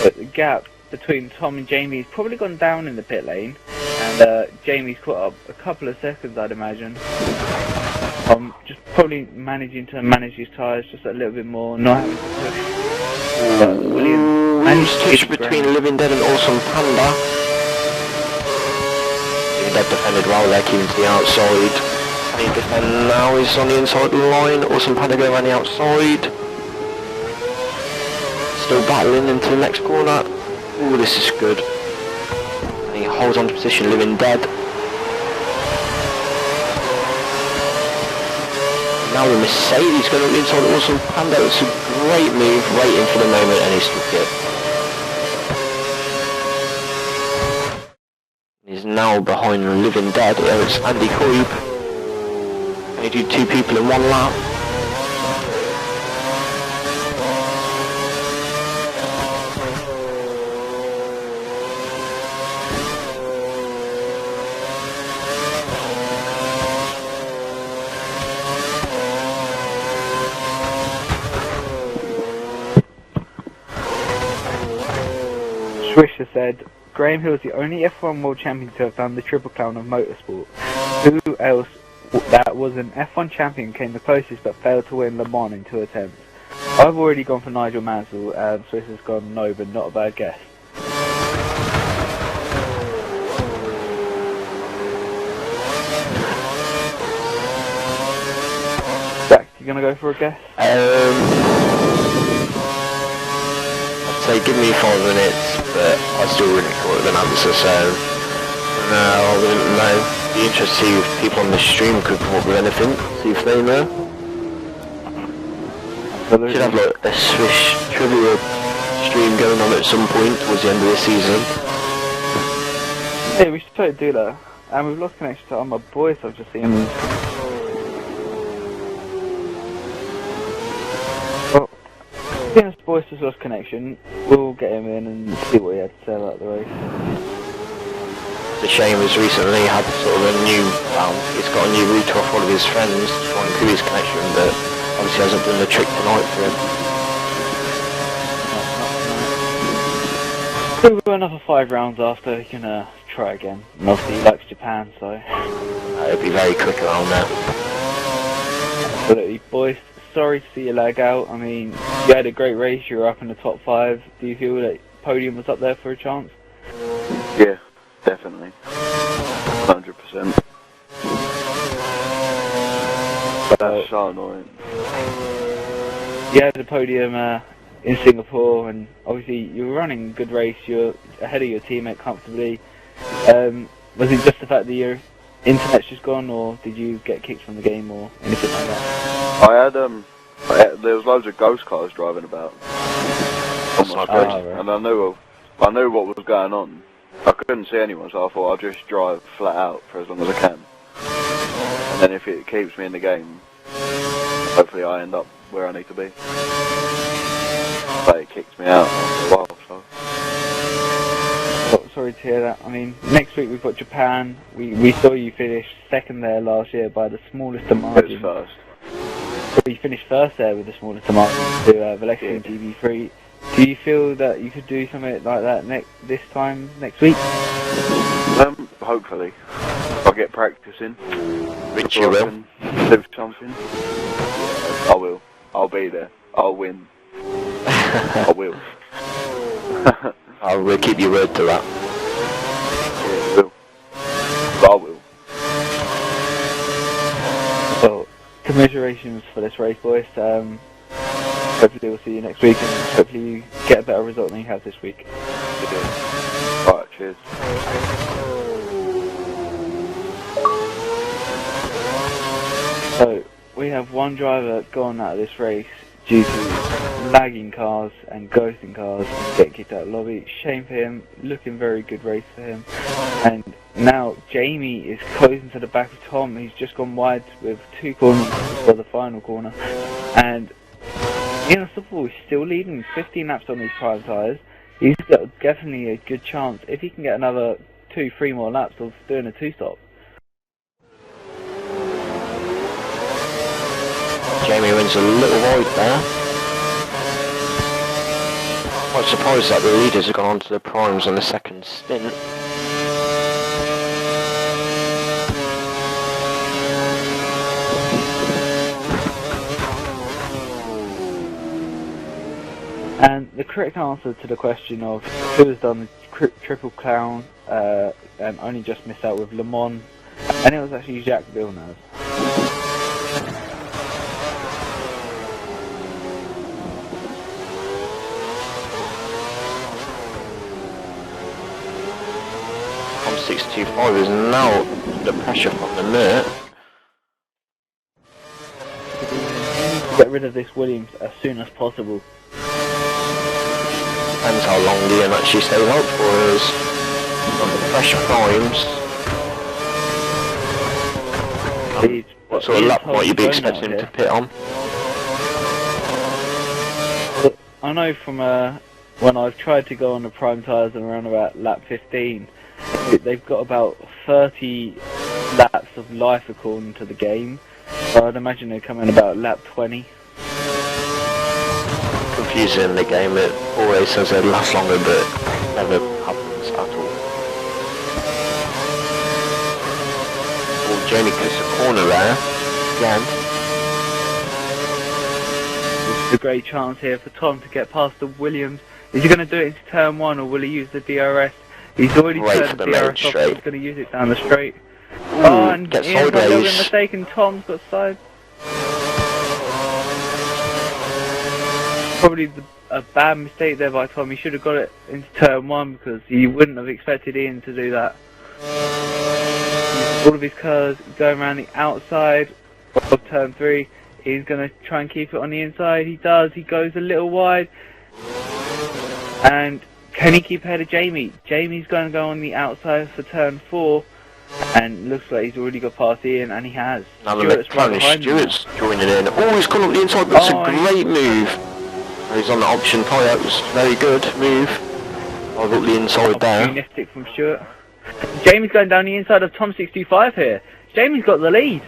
But the gap between Tom and Jamie has probably gone down in the pit lane, and Jamie's caught up a couple of seconds, I'd imagine. Tom just probably managing to manage his tyres just a little bit more, not having to push. But Williams managed to switch between Living Dead and Awesome Panda. Living Dead defended well there, keeping to the outside. And he defend now, he's on the inside line. Awesome Panda going around the outside. Still battling into the next corner. Ooh, this is good. And he holds on to position, Living Dead. Now the Mercedes going up the inside of Awesome Panda. It's a great move, waiting for the moment, and he's took it. He's now behind Living Dead. It's Andy Coybe. Can he do 2 people in 1 lap? Swisher said, Graham Hill is the only F1 World Champion to have done the Triple Crown of Motorsport. Who else that was an F1 champion came the closest but failed to win Le Mans in 2 attempts? I've already gone for Nigel Mansell, and Swisher's gone no, but not a bad guess. Jack, you gonna go for a guess? I'd say give me 5 minutes, but I still wouldn't call it an answer, so no, I wouldn't know. Be interested to see if people on the stream could come up with anything, see if they know. Absolutely. Should have like a Swish trivia stream going on at some point towards the end of the season. Yeah, we should totally do that. And we've lost connection to my boys, I've just seen. Well, seeing as Boyce has lost connection, we'll get him in and see what he had to say about the race. The shame has recently had sort of a new, he's got a new route off one of his friends to try and improve his connection, but obviously hasn't done the trick tonight for him. We'll go another 5 rounds after, he can try again. And obviously he likes Japan, so... It'll be very quick around there. Absolutely. Boyce, sorry to see you lag out. I mean, you had a great race, you were up in the top 5. Do you feel that podium was up there for a chance? Yeah, definitely. 100%. That's so annoying. you had the podium in Singapore, and obviously you were running a good race. You're ahead of your teammate comfortably. Was it just the fact that your internet's just gone, or did you get kicked from the game, or anything like that? There was loads of ghost cars driving about on my screen, right. and I knew what was going on. I couldn't see anyone, so I thought I'll just drive flat out for as long as I can. And then if it keeps me in the game, hopefully I end up where I need to be. But it kicked me out after a while, so. Oh, sorry to hear that. I mean, next week we've got Japan. We saw you finish second there last year by the smallest margin. It was first. You finished first there with the smallest margin to Valexian GB3. Do you feel that you could do something like that this time next week? Hopefully. I'll get practicing. Which you will. Do something. Yeah, I will. I'll be there. I'll win. I will. I will keep your word to that. Yeah, you will. But I will. Well, commiserations for this race, boys. Hopefully we'll see you next week, and hopefully you get a better result than you have this week. Alright, cheers. So, we have one driver gone out of this race due to lagging cars and ghosting cars and getting kicked out of the lobby. Shame for him, looking very good race for him. And now Jamie is closing to the back of Tom. He's just gone wide with 2 corners for the final corner. And Ian Stoffel is still leading 15 laps on these prime tyres. He's got definitely a good chance if he can get another 2-3 more laps of doing a 2-stop. Jamie wins a little wide there. Quite surprised that the leaders have gone on to the primes on the second stint. And the correct answer to the question of who has done the Triple Crown and only just missed out with Le Mans, and it was actually Jacques Villeneuve. From 625 is now under pressure from the Mert. Get rid of this Williams as soon as possible. Depends how long Liam actually stays out for us. Under pressure primes. What sort of lap might you be expecting him to pit on? Well, I know from when I've tried to go on the prime tyres and around about lap 15, they've got about 30 laps of life according to the game. So I'd imagine they're coming about lap 20. Confusing in the game, it always says it lasts longer, but never happens at all. Oh, Jamie cuts the corner there, again. This is a great chance here for Tom to get past the Williams. Is he going to do it into turn 1, or will he use the DRS? He's already turned the DRS off, he's going to use it down the straight. Oh, and gets Ian's got a little bit sideways. mistaken, Tom's got side. Probably a bad mistake there by Tom. He should have got it into turn 1 because he wouldn't have expected Ian to do that. All of his cars going around the outside of turn 3. He's going to try and keep it on the inside. He does. He goes a little wide. And can he keep ahead of Jamie? Jamie's going to go on the outside for turn 4. And looks like he's already got past Ian, and he has. Now the McLaren Stewart's joining in. Oh, he's gone up the inside, that's a great move. He's on the option tyre, that was very good move. I've got the inside there. Opportunistic from Stewart. Jamie's going down the inside of Tom 65 here. Jamie's got the lead.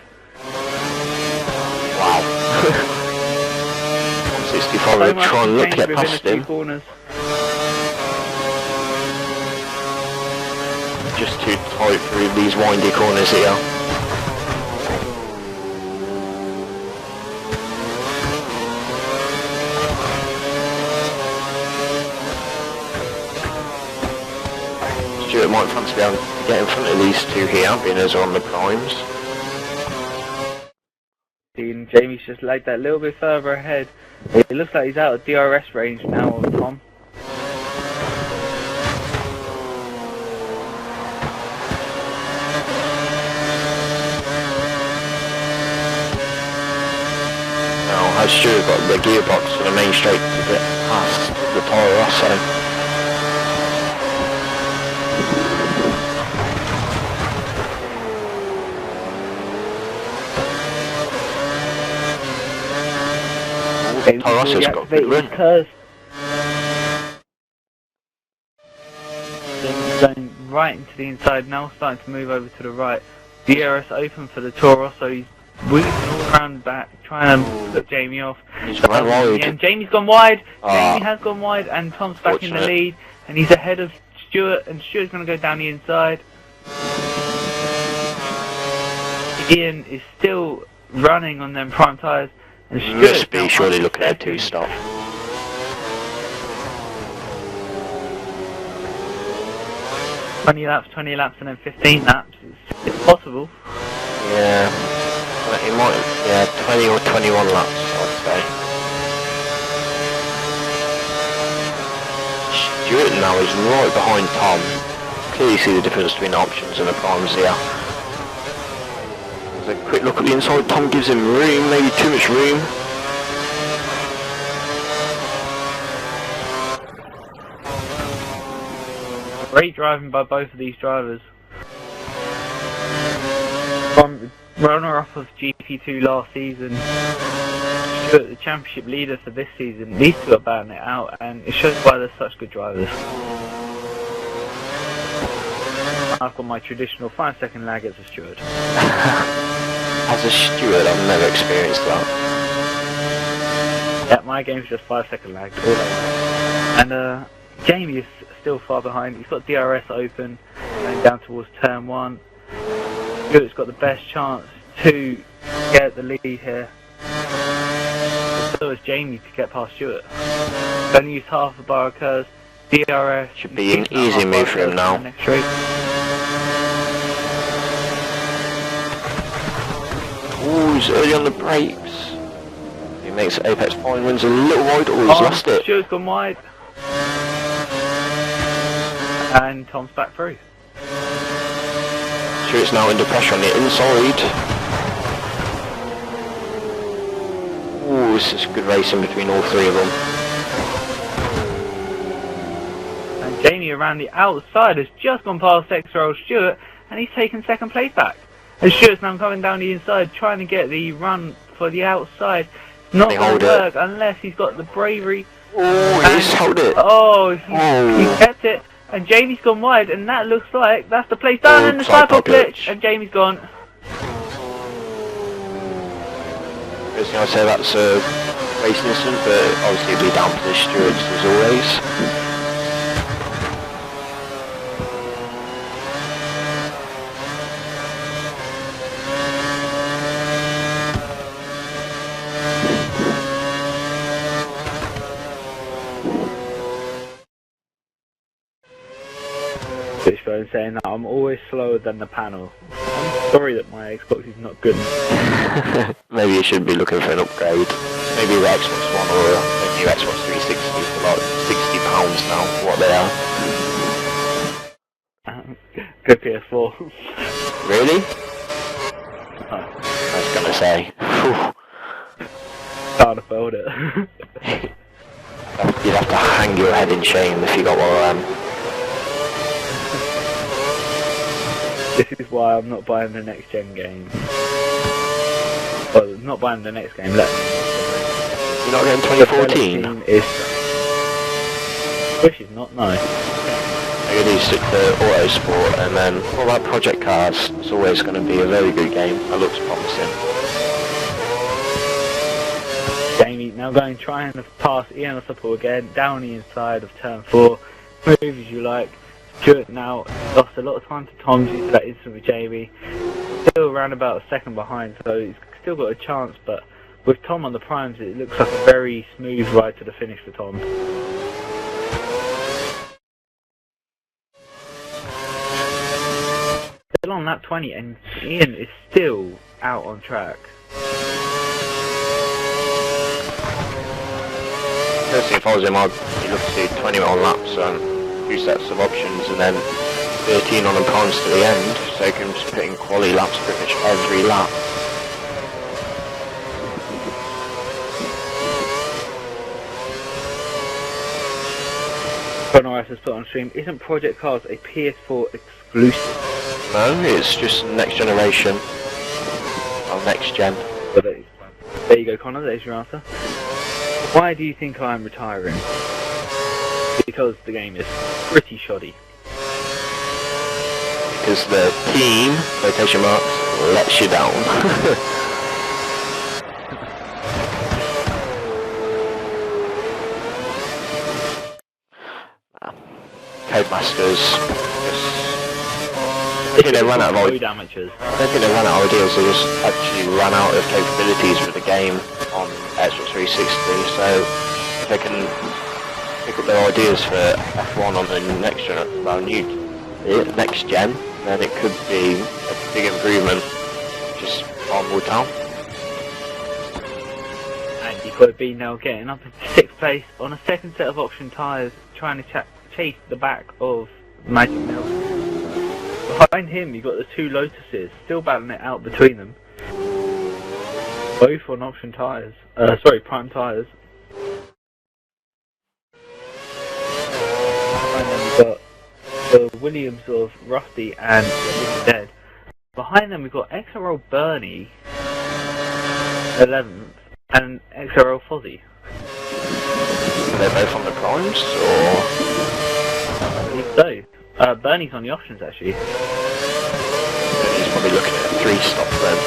Wow. Tom 65 will try and look to get past him. Corners. Just too tight through these windy corners here. Stuart might fancy being able to get in front of these two here, being as on the primes. and Jamie's just laid that little bit further ahead. It looks like he's out of DRS range now on Tom. Now, has Stuart got the gearbox for the main straight to get past the Toro Rosso? Toro Rosso's got good run. Going right into the inside now, starting to move over to the right. DRS open for the Toro Rosso. He's weaving all around back, trying to put Jamie off. He's gone wide. And Jamie's gone wide. Jamie has gone wide, and Tom's back in the lead, and he's ahead of Stuart, and Stuart's going to go down the inside. Ian is still running on them prime tyres. Must be surely looking at a two-stop. 20 laps and then 15 laps. It's possible. Yeah. He might, 20 or 21 laps, I'd say. Stuart now is right behind Tom. Clearly see the difference between the options and the primes here. A quick look at the inside. Tom gives him room, maybe too much room. Great driving by both of these drivers. From runner-up of GP2 last season, Stuart, the championship leader for this season, these two are battling it out, and it shows why they're such good drivers. I've got my traditional 5-second lag as a Stuart. As a Stuart, I've never experienced that. Yeah, my game's just 5-second lag. And Jamie is still far behind. He's got DRS open, going down towards turn 1. Stuart's got the best chance to get the lead here. So has Jamie to get past Stuart. Only use half a bar of curves. DRS should be an easy move for him now. Next race. Ooh, he's early on the brakes. He makes Apex fine, wins a little wide. Oh, he's lost it. Stuart's gone wide. And Tom's back through. Stuart's now under pressure on the inside. Ooh, this is good racing between all three of them. And Jamie around the outside has just gone past XRL Stuart, and he's taken second place back. And Stuart's now coming down the inside, trying to get the run for the outside. Not going to work unless he's got the bravery. Oh, he's held it. Oh, he kept it. And Jamie's gone wide, and that looks like that's the place down in the cycle glitch. And Jamie's gone. First thing I'd say that's a racing incident, but obviously it'll be down to the stewards as always. Fishbone saying that I'm always slower than the panel. I'm sorry that my Xbox is not good enough. Maybe you should be looking for an upgrade. Maybe the Xbox One or a new Xbox 360 for like £60 now, what they are. Good PS4. Really? I was gonna say. Can't afford it. You'd have to hang your head in shame if you got one of them. This is why I'm not buying the next gen game. Well, not buying the next game. You're not getting 2014? Which is not nice. Maybe they stick to Auto Sport, and then what about Project Cars? It's always going to be a very good game. That looks promising. Jamie now going trying to pass Ian Support again down the inside of turn 4. Move as you like. Stuart now lost a lot of time to Tom due to that incident with Jamie. Still around about a second behind, so he's still got a chance, but with Tom on the primes it looks like a very smooth ride to the finish for Tom. Still on lap 20 and Ian is still out on track. personally, if I was him, I'd be looking to do 20 on laps, 2 sets of options, and then 13 on the primes to the end, so you can just put in quality laps pretty much every lap. Chrono has put on stream, isn't Project Cars a PS4 exclusive? No, it's just next generation, or next gen. There you go, Connor, there's your answer. Why do you think I'm retiring? Because the game is pretty shoddy. Because the team, quotation marks, lets you down. Codemasters I think they ran out of ideas. I don't think they ran out of ideas, they just actually ran out of capabilities for the game on Xbox 360, so if they can pick up their ideas for F1 on the next gen, next gen, then it could be a big improvement, just time will tell. And you've got to be now getting up in 6th place on a second set of option tyres, trying to chase the back of Magic Milk. Behind him you've got the 2 Lotuses, still battling it out between them. Both on option tyres, prime tyres. Behind them we've got the Williams of Rusty and Living Dead. Behind them we've got XRL Bernie, 11th, and XRL Fozzie. Are they both on the primes, or? I believe so. Bernie's on the options actually. He's probably looking at 3 stops then.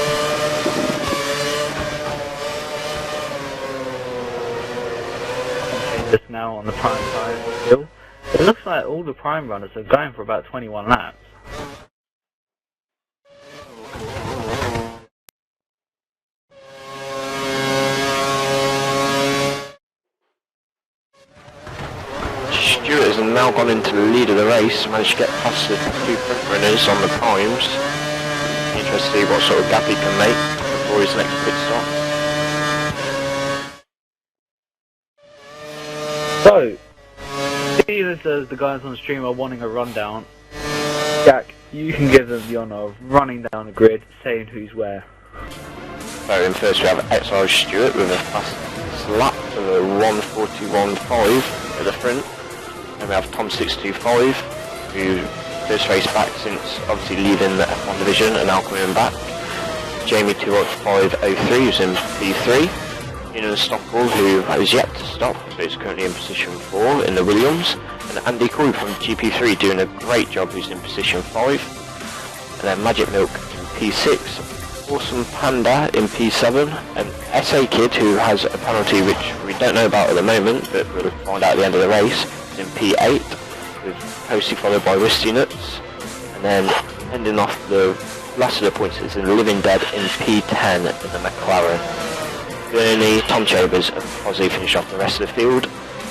Just now on the prime side still. It looks like all the prime runners are going for about 21 laps. Stewart has now gone into the lead of the race, managed to get past the 2 front runners on the primes. Interested to see what sort of gap he can make before his next pit stop. So, seeing as the guys on the stream are wanting a rundown, Jack, you can give them the honour of running down the grid, saying who's where. So in first we have XRL Stewart with a fast lap of a 1:41.5 at the front. And we have Tom625, who first race back since obviously leaving the F1 division and now coming back. Jamie20503, who's in P3. Ian Stockwell, who has yet to stop, so he's currently in position 4 in the Williams. And Andy Coy from GP3 doing a great job, who's in position 5. And then Magic Milk in P6. Awesome Panda in P7. And SA Kid, who has a penalty which we don't know about at the moment, but we'll find out at the end of the race, is in P8, with Posty followed by Wristy Nuts. And then ending off the last of the points is in Living Dead in P10 in the McLaren. Bernie, Tom Chambers and Fozzie finish off the rest of the field,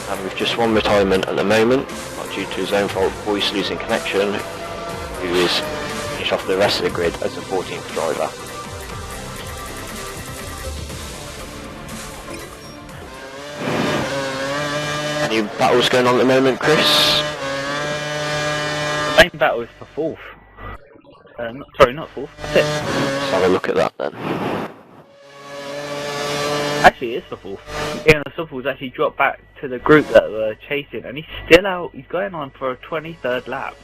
and with just 1 retirement at the moment, not due to his own fault, Boyce losing connection, who is finished off the rest of the grid as the 14th driver. Any battles going on at the moment, Chris? The main battle is for 4th. Sorry, not 4th, 5th. Let's have a look at that then. Actually, it is for 4th. Ian Stockwell's actually dropped back to the group that were chasing, and he's still out. He's going on for a 23rd lap.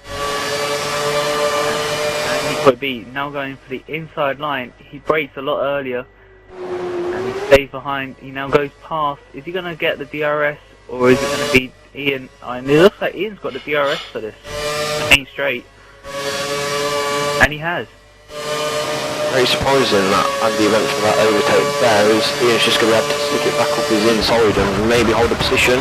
And he could be now going for the inside line. He brakes a lot earlier, and he stays behind. He now goes past. Is he going to get the DRS, or is it going to be Ian? And it looks like Ian's got the DRS for this main straight, and he has. Very surprising that Andy went for that overtake there, as Ian's just going to have to stick it back up his inside and maybe hold a position.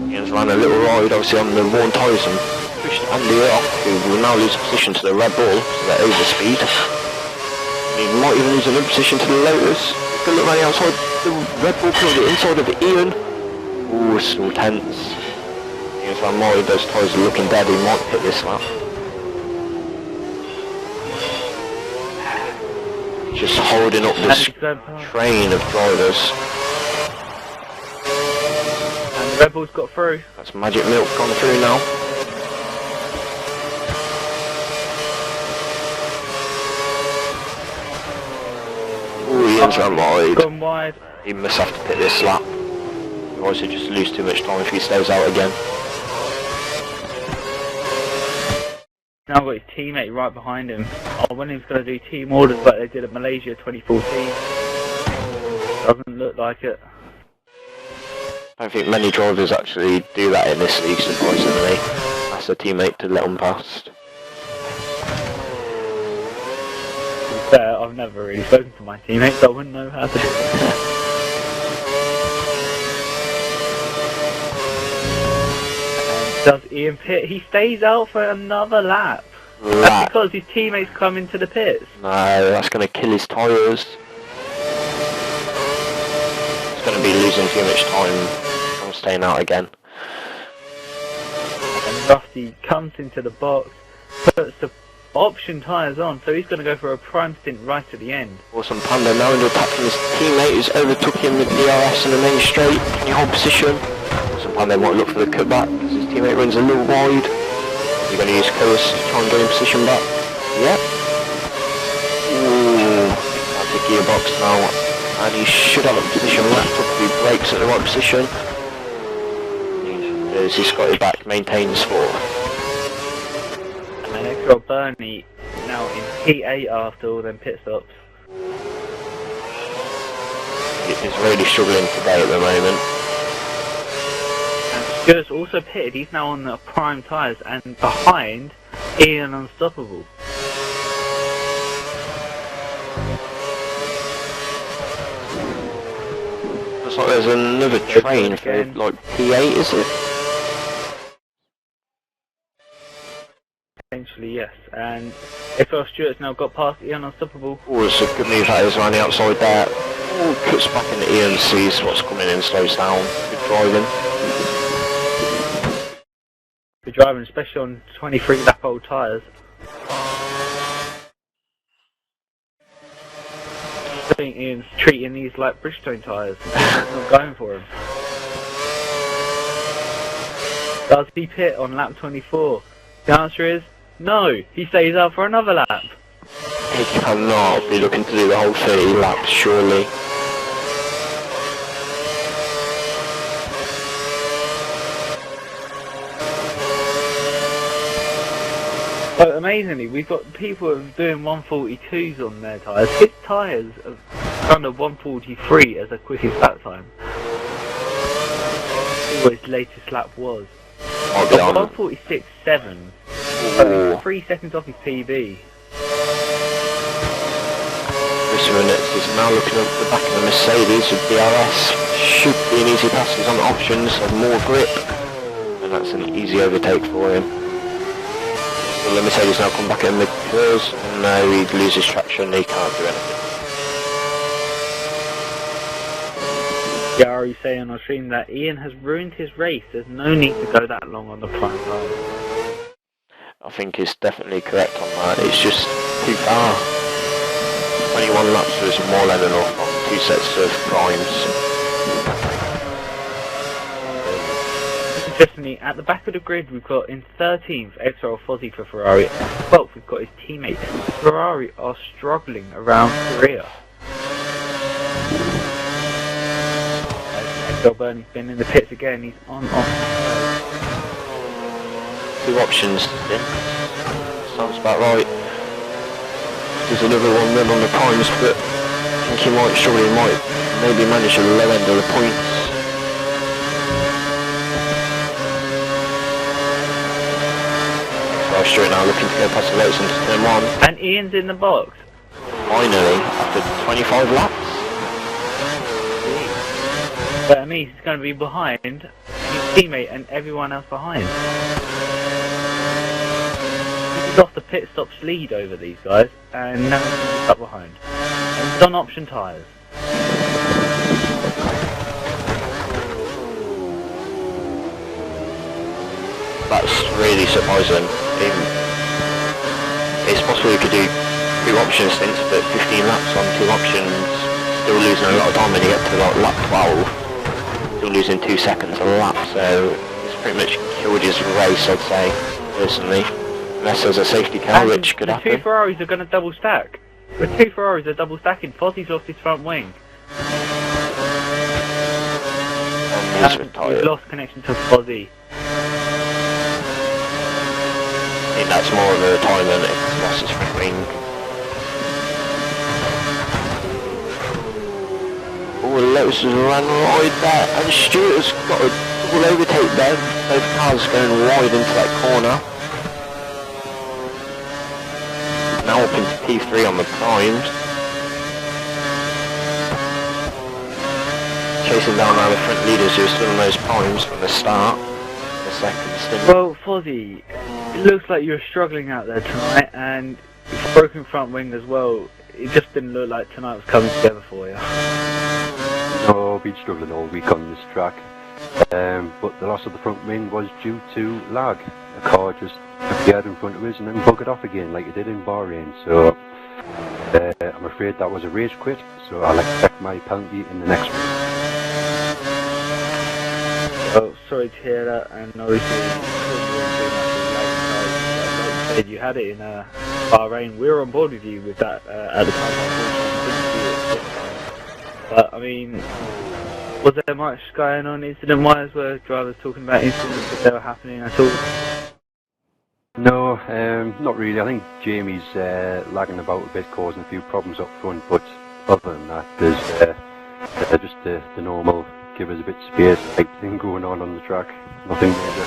Ian's ran a little ride obviously on the worn tyres and pushed Andy off, who will now lose position to the Red Bull, so they're over speed. He might even lose another position to the Lotus. He's going to look around outside the Red Bull, put the inside of Ian. Ooh, still tense. Ian's ran wide, those tyres are looking dead, he might hit this lap. Just holding up this train of drivers. Red Bull's got through. That's Magic Milk gone through now. Oh, he is wide. Gone wide. He must have to pit this lap. Otherwise he'll just lose too much time if he stays out again. Now got his teammate right behind him. I wonder if he's going to do team orders like they did at Malaysia 2014. Doesn't look like it. I don't think many drivers actually do that in this league, surprisingly. Ask a teammate to let them past. To be fair, I've never really spoken to my teammates, so I wouldn't know how to do it. Does Ian pit? He stays out for another lap. That's because his teammates come into the pits. No, that's going to kill his tyres. He's going to be losing too much time from staying out again. And Rusty comes into the box, puts the option tyres on, so he's going to go for a prime stint right at the end. Awesome Panda now under attack from his teammate who's overtook him with DRS in the main straight. Can you hold position? Awesome Panda might look for the cutback because his teammate runs a little wide. You're going to use Coas to try and get in position back. Yep. Ooh, that's the gearbox now. And he should have a position left up if he brakes at the right position. As he's got it back, maintains fourth. And then XRL Bernie now in P8 after all them pit stops. He's really struggling today at the moment. Stuart's also pitted, he's now on the prime tyres and behind Ian Unstoppable. Looks like there's another train for like P8, is it? Potentially, yes. And XRL Stuart's now got past Ian Unstoppable. Oh, it's a good move that is around the outside there. Oh, cuts back into Ian, sees what's coming in, slows down. Good driving. Good driving, especially on 23 lap old tyres. I think Ian's treating these like Bridgestone tyres. Not going for him. Does he pit on lap 24? The answer is no. He stays out for another lap. He cannot be looking to do the whole 30 laps, surely. But amazingly, we've got people doing 142s on their tyres. His tyres are under 143 as the quickest lap time. What his latest lap was. 146.7. 3 seconds off his PB. This is now looking at the back of the Mercedes with DRS. Should be an easy pass. He's on options, have more grip, and that's an easy overtake for him. The Mercedes now come back in the curves. No, he loses traction, he can't do anything. Gary saying on stream that Ian has ruined his race. There's no need to go that long on the prime tyre. I think he's definitely correct on that. It's just too far. 21 laps was more than enough on 2 sets of primes. Interestingly, at the back of the grid we've got in 13th XRL Fozzy for Ferrari, and 12th we've got his teammate. Ferrari are struggling around Korea. XRL Bernie's been in the pits again, he's on off. 2 options then. Sounds about right. There's another one then on the primes, but I think he might struggle, he might maybe manage the low end of the points. Straight now looking to go past the lights into turn 1. And Ian's in the box. Finally, after 25 laps. But that means he's going to be behind his teammate and everyone else behind. He's off the pit stops lead over these guys, and now he's up behind. And he's on option tyres. That's really surprising. It's possible we could do 2 option stints, but 15 laps on 2 options, still losing a lot of time when you get to like lap 12. still losing 2 seconds a lap, so he's pretty much killed his race, I'd say, personally. Unless there's a safety car, And which could the happen. two Ferraris are going to double stack. The two Ferraris are double stacking. Fozzie's lost his front wing. And he's We've retired. lost connection to Fozzie. I think that's more of a retirement if he's lost his front wing. Oh, Lotus has run wide there, and Stewart has got a double overtake there. Both cars going wide into that corner. Now up into P3 on the primes. Chasing down now the front leaders who are still on those primes from the start. The second stint. Well, Fozzie, it looks like you're struggling out there tonight, and it's broken front wing as well. It just didn't look like tonight was coming together for you. No, I've been struggling all week on this track, but the loss of the front wing was due to lag. The car just appeared in front of us and then buggered off again like it did in Bahrain, so I'm afraid that was a race quit, so I'll expect my penalty in the next race. Well, sorry to hear that, and obviously, like you said, you had it in Bahrain. We were on board with you with that at the time. But I mean, was there much going on incident-wise where drivers talking about incidents if they were happening at all? No, not really. I think Jamie's lagging about a bit, causing a few problems up front, but other than that, there's just the normal give us a bit of space type thing going on the track. Nothing major.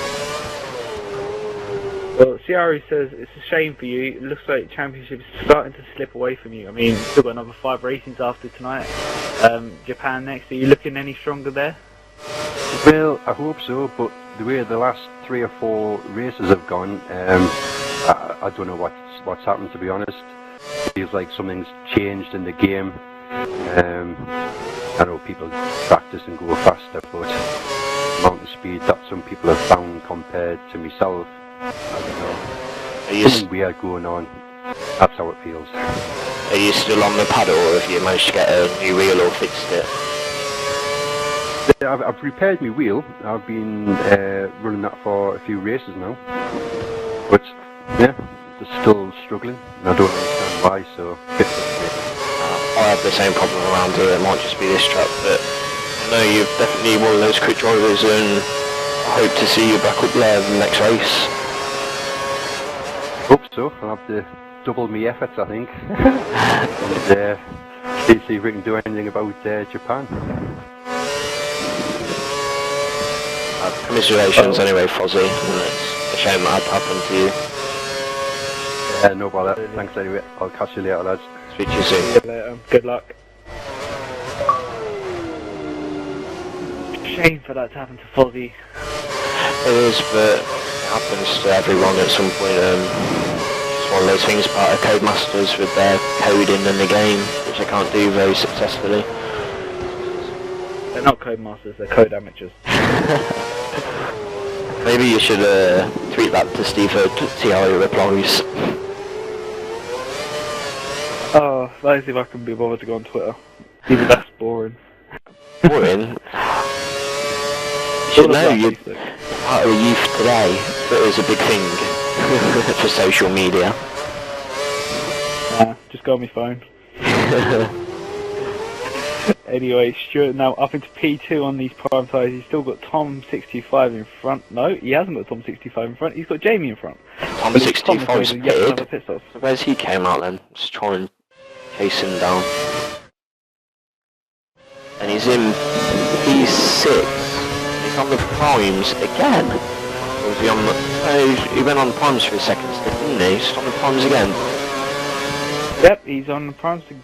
Well, Ciari says it's a shame for you. It looks like championship is starting to slip away from you. I mean, you've still got another 5 races after tonight. Japan next. Are you looking any stronger there? Well, I hope so, but the way the last 3 or 4 races have gone, I don't know what's happened, to be honest. It feels like something's changed in the game. I know people practice and go faster, but the amount of speed that some people have found compared to myself, I don't know. Something weird going on. That's how it feels. Are you still on the paddle, or have you managed to get a new wheel or fixed it? I've repaired my wheel. I've been running that for a few races now. But yeah, they're still struggling. And I don't understand why, so a bit frustrating. I have the same problem around here. It might just be this track, but no, you're definitely one of those quick drivers, and I hope to see you back up there in the next race. Hope so. I'll have to double my efforts, I think. And see if we can do anything about Japan. Commiserations anyway, Fozzie, and it's a shame that happened to you. No bother. Thanks anyway. I'll catch you later, lads. Speak to you soon. See you later. Good luck. Shame for that to happen to Fozzie. It is, but it happens to everyone at some point. It's one of those things, part of Codemasters with their coding in the game, which they can't do very successfully. They're not code masters, they're code amateurs. Maybe you should tweet that to Steve to see how he replies. Oh, let's see if I can be bothered to go on Twitter. Even that's boring. Boring? You should know you're part of the youth today. Twitter's a big thing for social media. Nah, just go on my phone. Anyway, Stuart now up into P2 on these prime tyres. He's still got Tom 65 in front. No, he hasn't got Tom 65 in front. He's got Jamie in front. Tom 65's pitted. So where's he came out then? Just try and chase him down. And he's in P6. He's on the primes again. Or was he on the... No, he went on the primes for a second, didn't he? He's on the primes again. Yep, he's on the primes again.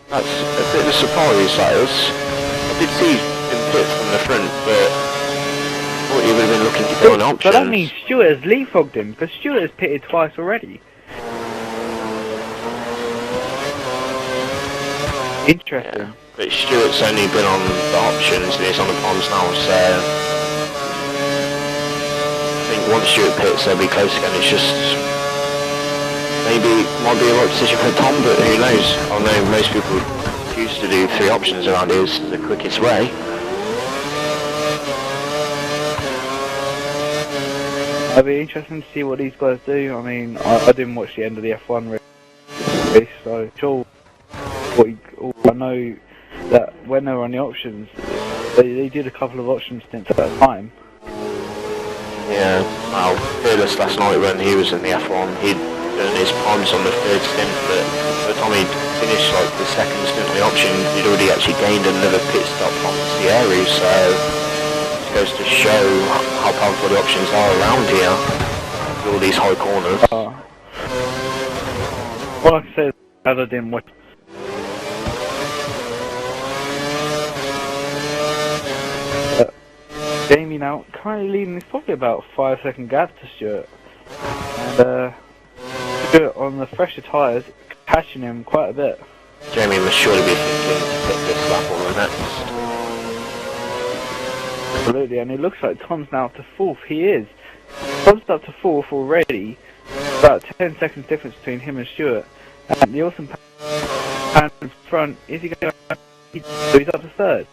That's a bit of a surprise, that is. I did see him pit from the front, but I thought he would have been looking to go on options. But that means Stuart has leapfrogged him, because Stuart has pitted twice already. Interesting. Yeah, but Stuart's only been on the options and he's on the primes now, so I think once Stuart pits they'll be close again. It's just maybe might be a right decision for Tom, but who knows? I know most people choose to do 3 options around here, is the quickest way. It'll be interesting to see what these guys do. I mean, I didn't watch the end of the F1 race, so sure. I know that when they were on the options, they did a couple of option stints at a time. Yeah, well, Fearless last night when he was in the F1, he'd done his primes on the third stint, but by the time he'd finished like the second stint on the option, he'd already actually gained another pit stop from Sierra, so it goes to show how powerful the options are around here, with all these high corners. Well, like I said, as I didn't watch. Jamie now currently leading, is probably about a 5-second gap to Stuart, and Stuart on the fresher tyres catching him quite a bit. Jamie must surely be thinking to pick this lap or the next. Absolutely, and it looks like Tom's now up to 4th. He is. Tom's up to 4th already. About 10 seconds difference between him and Stuart. And the awesome pan in front, is he going to... So he's up to 3rd.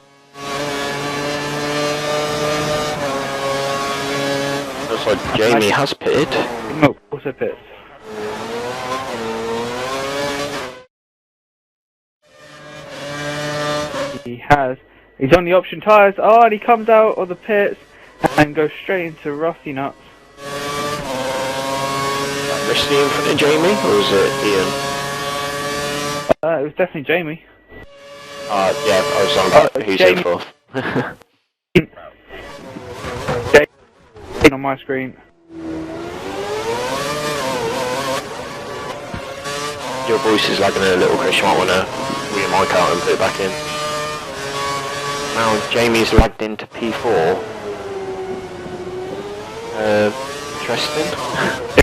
Looks like Jamie has pitted. No, also pits. He has. He's on the option tyres. Oh, and he comes out of the pits and goes straight into Rusty Nuts. Rusty in front of Jamie, or was it Ian? It was definitely Jamie. Yeah, I was on about who's in 4th. On my screen. Your voice is lagging a little, Chris. You might want to pull your mic out and put it back in. Now Jamie's lagged into P4. Interesting.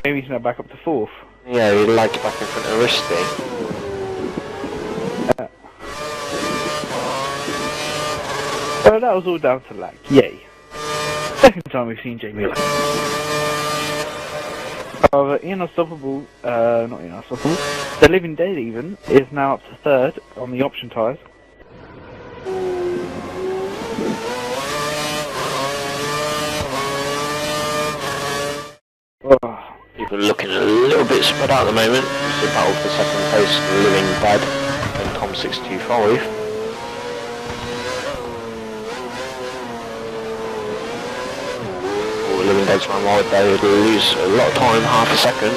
Jamie's now back up to 4th. Yeah, he lagged back in front of Rusty. So that was all down to lag. Yay. Second time we've seen Jamie lag. However, Ian Unstoppable, not Ian Unstoppable, the Living Dead even, is now up to 3rd on the option tyres. Oh. People looking a little bit spread out at the moment. It's a battle for second place, the Living Dead and Tom 625. Living Dead's run wide, they would lose a lot of time, half a second.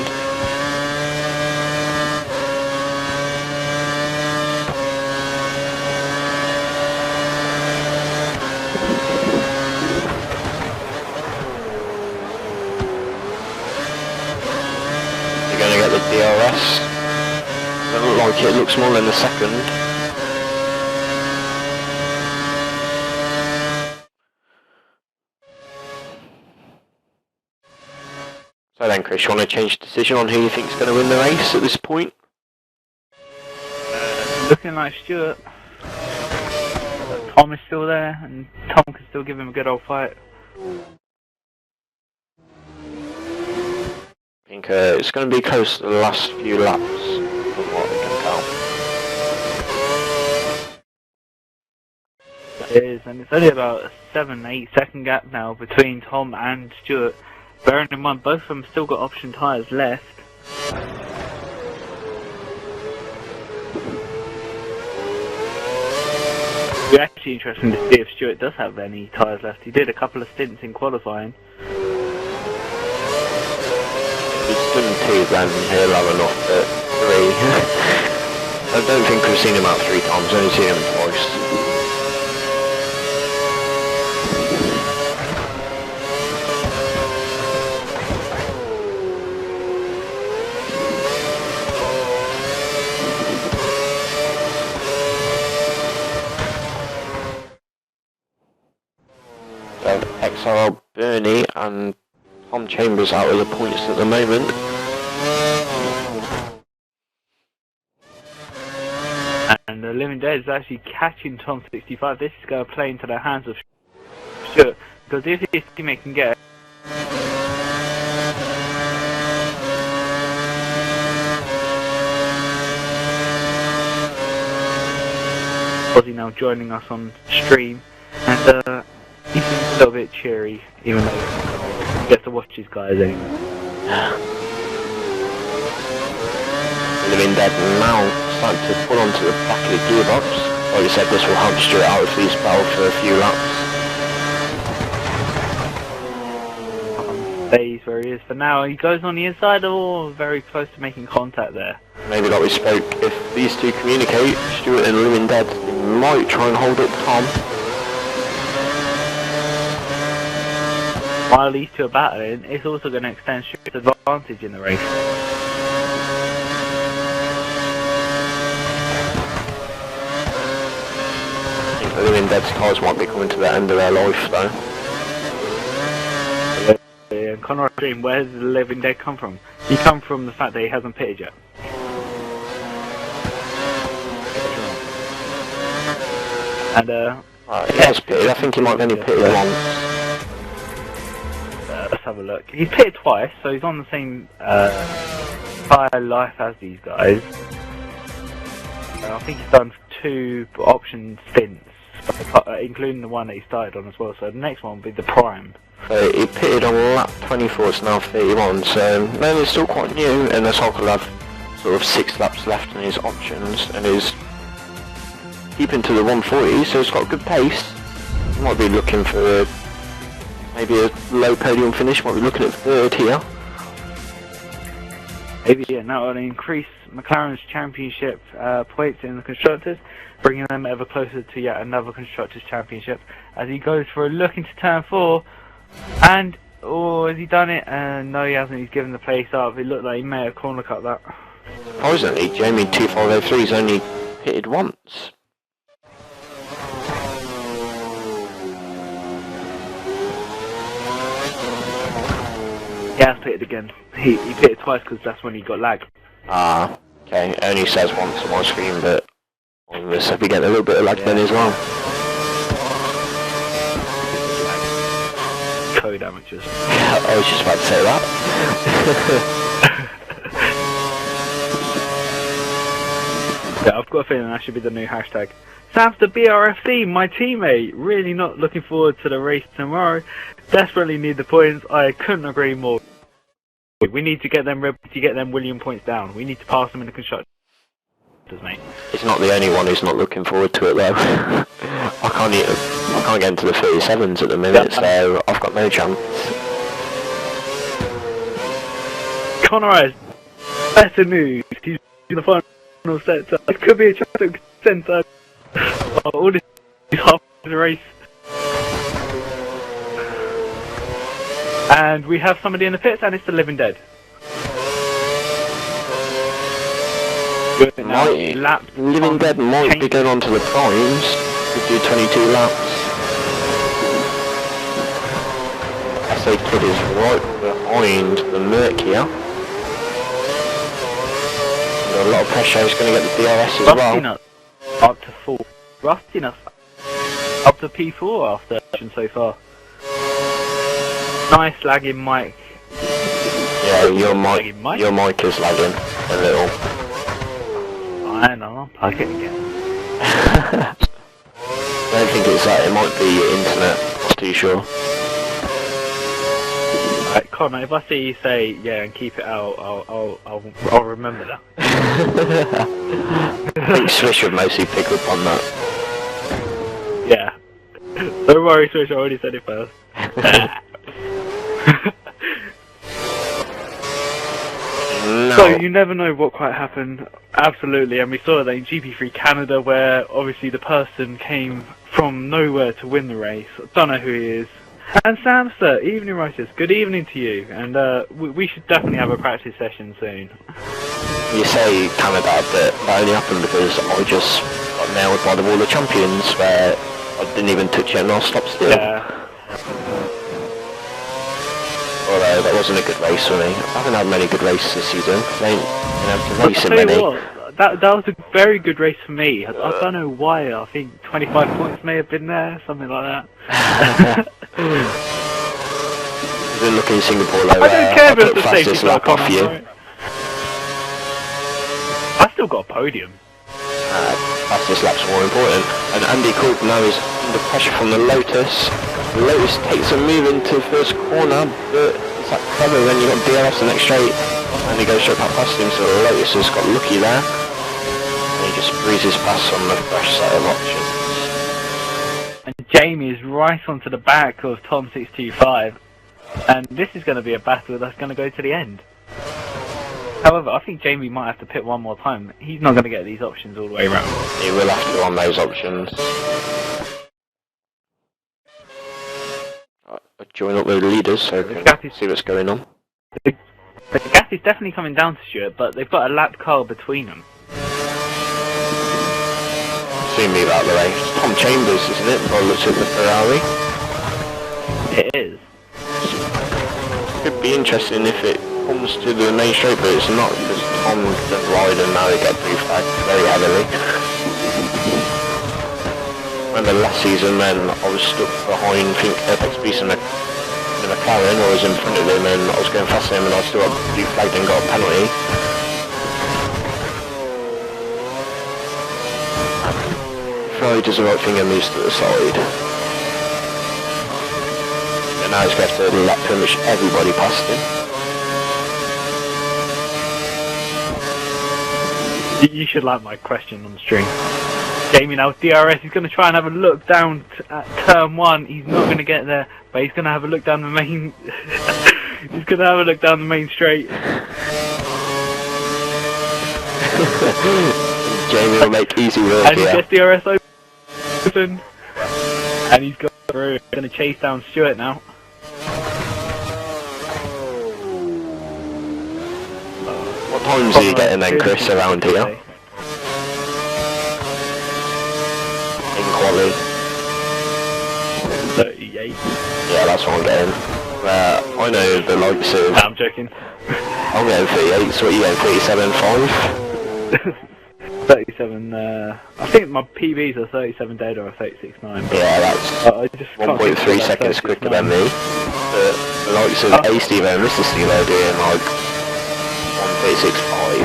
You're going to get the DRS. Doesn't look like it looks more than a second. So then, Chris, you want to change the decision on who you think is going to win the race at this point? Looking like Stuart. Tom is still there, and Tom can still give him a good old fight. I think it's going to be close to the last few laps, from what we can tell. It is, and it's only about a 7-8 second gap now between Tom and Stuart. Bearing in mind, both of them still got option tyres left. It'll be actually interesting to see if Stuart does have any tyres left. He did a couple of stints in qualifying. He's done 2, then he'll have enough at 3. I don't think we've seen him out 3 times, I've only seen him twice. XRL Bernie and Tom Chambers out of the points at the moment. And the Living Dead is actually catching Tom 65. This is going to play into the hands of Stuart, because if his teammate can get Ozzy now joining us on stream, and he seems a little bit cheery, even though get to watch these guys anymore. Living Dead now starting to pull onto the back of the gearbox. Like you said, this will help Stuart out if he's battled for a few laps. Stays where he is for now. He goes on the inside, or very close to making contact there. Maybe like we spoke, if these two communicate, Stuart and Living Dead, they might try and hold up Tom. While these two are battling, it's also going to extend Stuart's advantage in the race. I think the Living Dead's cars might be coming to the end of their life though. And Conrad Dream, where does the Living Dead come from? He come from the fact that he hasn't pitted yet. And He has pitted, I think he might have only pitted once. Let's have a look. He's pitted twice, so he's on the same fire life as these guys. I think he's done 2 option stints, including the one that he started on as well, so the next one will be the prime. So he pitted on lap 24, it's now 31, so no, he's still quite new, and the cycle will have sort of 6 laps left in his options, and is keeping to the 140, so it's got a good pace. He might be looking for maybe a low podium finish, might be looking at 3rd here. Maybe, yeah, that will increase McLaren's championship points in the Constructors, bringing them ever closer to yet another Constructors championship, as he goes for a look into turn 4, and, oh, has he done it? No, he hasn't, he's given the place up. It looked like he may have corner cut that. Surprisingly, Jamie 2503's only pitted once. He has pitted again. He pitted twice because that's when he got lag. Ah, okay, it only says once on my screen, but we must be getting a little bit of lag then as well. Code amateurs. I was just about to say that. Yeah, I've got a feeling that should be the new hashtag. Sam's the BRFC, my teammate. Really not looking forward to the race tomorrow. Desperately need the points. I couldn't agree more. We need to get them William points down. We need to pass them in the Constructors, mate. He's not the only one who's not looking forward to it though. I can't get into the 37s at the minute, so I've got no chance. Conrad, better news. He's in the final sector. It could be a chance to centre. All this is half the race. And we have somebody in the pits, and it's the Living Dead. Living Dead might be going on to the primes. Could do 22 laps. SA Kid is right behind the Merc here. Got a lot of pressure, he's going to get the DRS as well. Up to 4. Rustiness up to P4 after action so far. Nice lagging mic. Yeah, your mic is lagging a little. I know, I'll plug it again. I don't think it's that, it might be your internet, not too sure. Right, Connor, if I see you say yeah and keep it out, I'll remember that. I think Swish would mostly pick up on that. Yeah. Don't worry, Swish, I already said it first. No. So you never know what quite happened. Absolutely, and we saw that in GP3 Canada, where obviously the person came from nowhere to win the race. Don't know who he is. And Samster, evening writers, good evening to you. And we should definitely have a practice session soon. You say Canada, but that only happened because I just got nailed by the Wall of Champions, where I didn't even touch it and I stopped still. Yeah. Although that wasn't a good race for me. I haven't had many good races this season. I ain't been able to race in many. What, that was a very good race for me. I don't know why. I think 25 points may have been there, something like that. I've been looking in Singapore though. I don't care about the safety fastest lap off you. I still got a podium. Fastest lap's more important. And Andy Coulton now is under pressure from the Lotus. Lotus takes a move into first corner, but it's like clever when you got DRS the next straight, and he goes straight past him, so Lotus has got lucky there. And he just breezes past on the fresh set of options. And Jamie is right onto the back of Tom625, and this is going to be a battle that's going to go to the end. However, I think Jamie might have to pit one more time. He's not going to get these options all the way around. He will have to go on those options. I'll join up with the leaders so we can see what's going on. The gap is definitely coming down to Stuart, but they've got a lap car between them. Soon move out of the way. It's Tom Chambers, isn't it? By the looks of the Ferrari. It is. Could be interesting if it comes to the main straight, but it's not because Tom doesn't ride and now they get blue flagged very heavily. Remember last season then I was stuck behind, I think Apex Beast in the McLaren, I was in front of him and I was going past him and I still got blue flagged and got a penalty. Ferrari does the right thing and moves to the side. And now he's going to have to let pretty much everybody past him. You should like my question on stream. Jamie now, DRS, he's going to try and have a look down at turn 1. He's not going to get there, but he's going to have a look down the main... he's going to have a look down the main straight. Jamie will make easy work and he here. gets DRS open. And he's got through. He's going to chase down Stuart now. What times are you getting then, Chris, around here? In quali? 38. Yeah, that's what I'm getting. I know the likes of... No, I'm joking. I'm getting 38, so what are you getting, 37.5? 37, I think my PBs are 37 dead or 36.9. Yeah, that's I just 1.3 seconds quicker than me. But the likes of A Steve and Mr. Steve are doing like 136.5.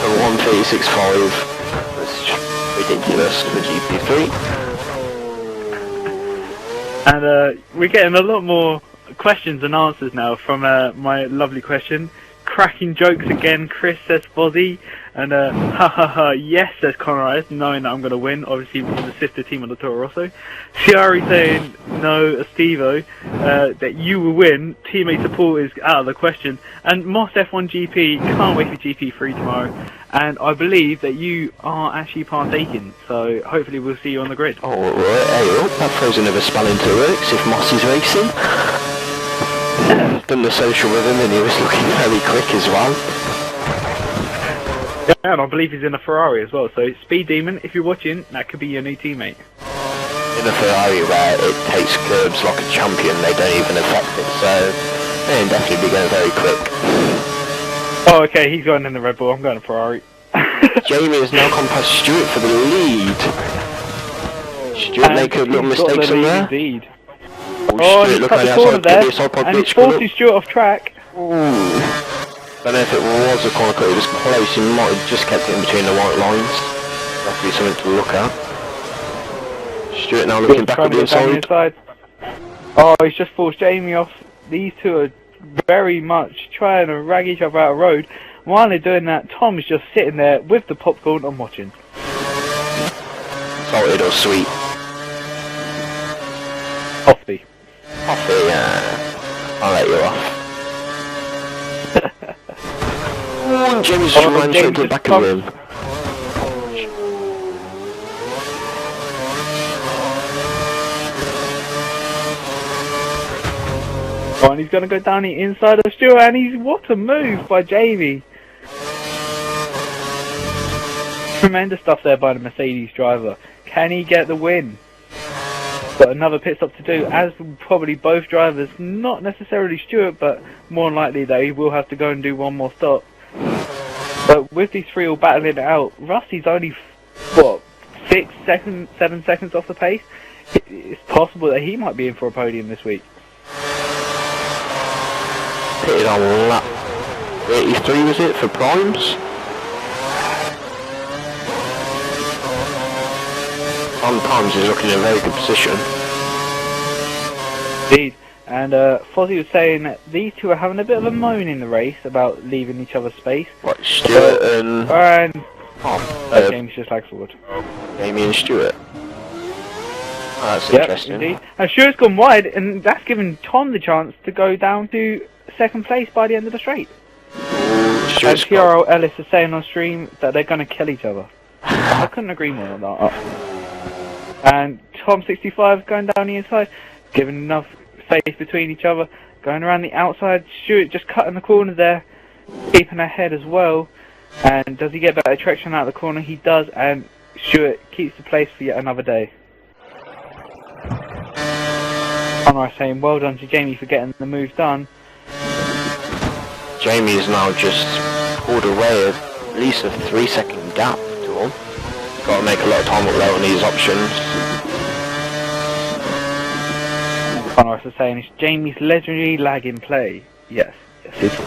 And 136.5 is ridiculous for GP3. And we're getting a lot more questions and answers now from my lovely question. Cracking jokes again, Chris says Fozzie. And ha ha ha, yes, says Conrad, knowing that I'm going to win, obviously from the sister team of the Toro Rosso. Ciari saying no, Estevo, that you will win. Teammate support is out of the question. And Moss F1 GP, can't wait for GP3 tomorrow. And I believe that you are actually partaking, so hopefully we'll see you on the grid. Oh, right, hey, that throws another spell into the works if Moss is racing. Done the social with him and he was looking very quick as well. Yeah, and I believe he's in a Ferrari as well, so Speed Demon, if you're watching, that could be your new teammate. In a Ferrari where it takes curbs like a champion, they don't even affect it, so they'll definitely be going very quick. Oh, okay, he's going in the Red Bull, I'm going to Ferrari. Jamie has now come past Stuart for the lead. Stuart make a little mistake somewhere. Indeed. Oh, he's Stuart, look cut on the the corner outside, there, and he's forcing Stuart off track. Ooh. Don't know if it was a corner cut, it was close, he might have just kept it in between the white lines. That'd be something to look at. Stuart now looking back at the inside. Oh, he's just forced Jamie off. These two are very much trying to rag each other out of the road. While they're doing that, Tom is just sitting there with the popcorn and watching. Salted or sweet? Coffee. Coffee, yeah. I'll let you off. Jamie's just ran straight to the back of him. Oh, and he's going to go down the inside of Stuart, and he's... What a move by Jamie. Tremendous stuff there by the Mercedes driver. Can he get the win? Got another pit stop to do, as probably both drivers, not necessarily Stuart, but more than likely they will have to go and do one more stop. But with these three all battling it out, Rusty's only, what, 7 seconds off the pace? It's possible that he might be in for a podium this week. Pitted on lap 33, was it, for primes? Sometimes he's looking in a very good position. Indeed. And Fozzie was saying that these two are having a bit of a moan in the race about leaving each other's space. What, Stuart and... James just lags forward. Jamie and Stuart. Oh, that's interesting. Indeed. And Stuart's gone wide, and that's given Tom the chance to go down to second place by the end of the straight. And XRL Ellis is saying on stream that they're going to kill each other. I couldn't agree more on that. And Tom65 going down the inside, giving enough space between each other, going around the outside. Stuart just cutting the corner there, keeping ahead as well. And does he get better traction out of the corner? He does, and Stuart keeps the place for yet another day. Conrad saying well done to Jamie for getting the move done. Jamie is now just pulled away at least a 3-second gap to him. Got to make a lot of time up there on these options. Conrad is saying, is Jamie's legendary lag in play? Yes, yes it is.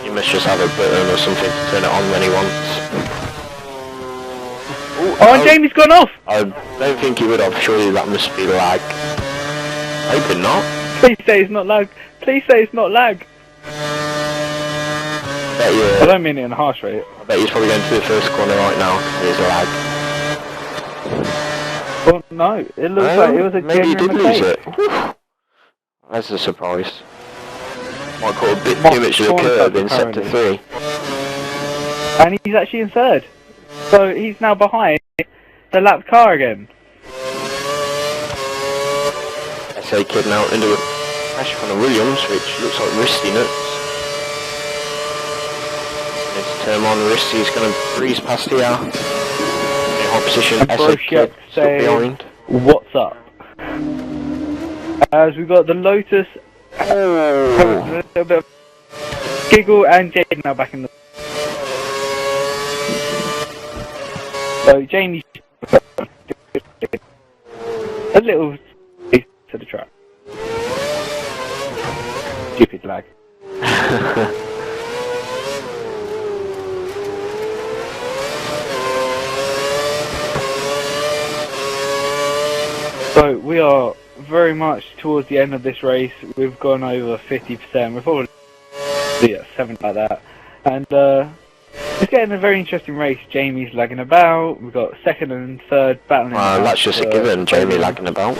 He must just have a button or something to turn it on when he wants. Oh, and Jamie's gone off! I don't think he would have. Surely that must be lag. Hoping not. Please say it's not lag. Please say it's not lag. I don't mean it in a harsh way. I bet he's probably going to the first corner right now because there's lag. Well, no, it looks like it was a maybe he did mistake. lose it. That's a surprise. Might caught a bit too much of the curb in sector 3. And he's actually in third. So he's now behind the lapped car again. SA Kid now into a crash from the Williams, which looks like Risty nuts. Let's turn on Risty, he's going to breeze past here. In hot position, SA Kid still behind. What's up? As we've got the Lotus, a little bit of Giggle and Jade now back in the... So Jamie, a little piece to the track. Stupid lag. So we are very much towards the end of this race. We've gone over 50%. We're probably at 7 like that, and it's getting a very interesting race. Jamie's lagging about. We've got second and third battling. Well, that's just a given. Jamie lagging about.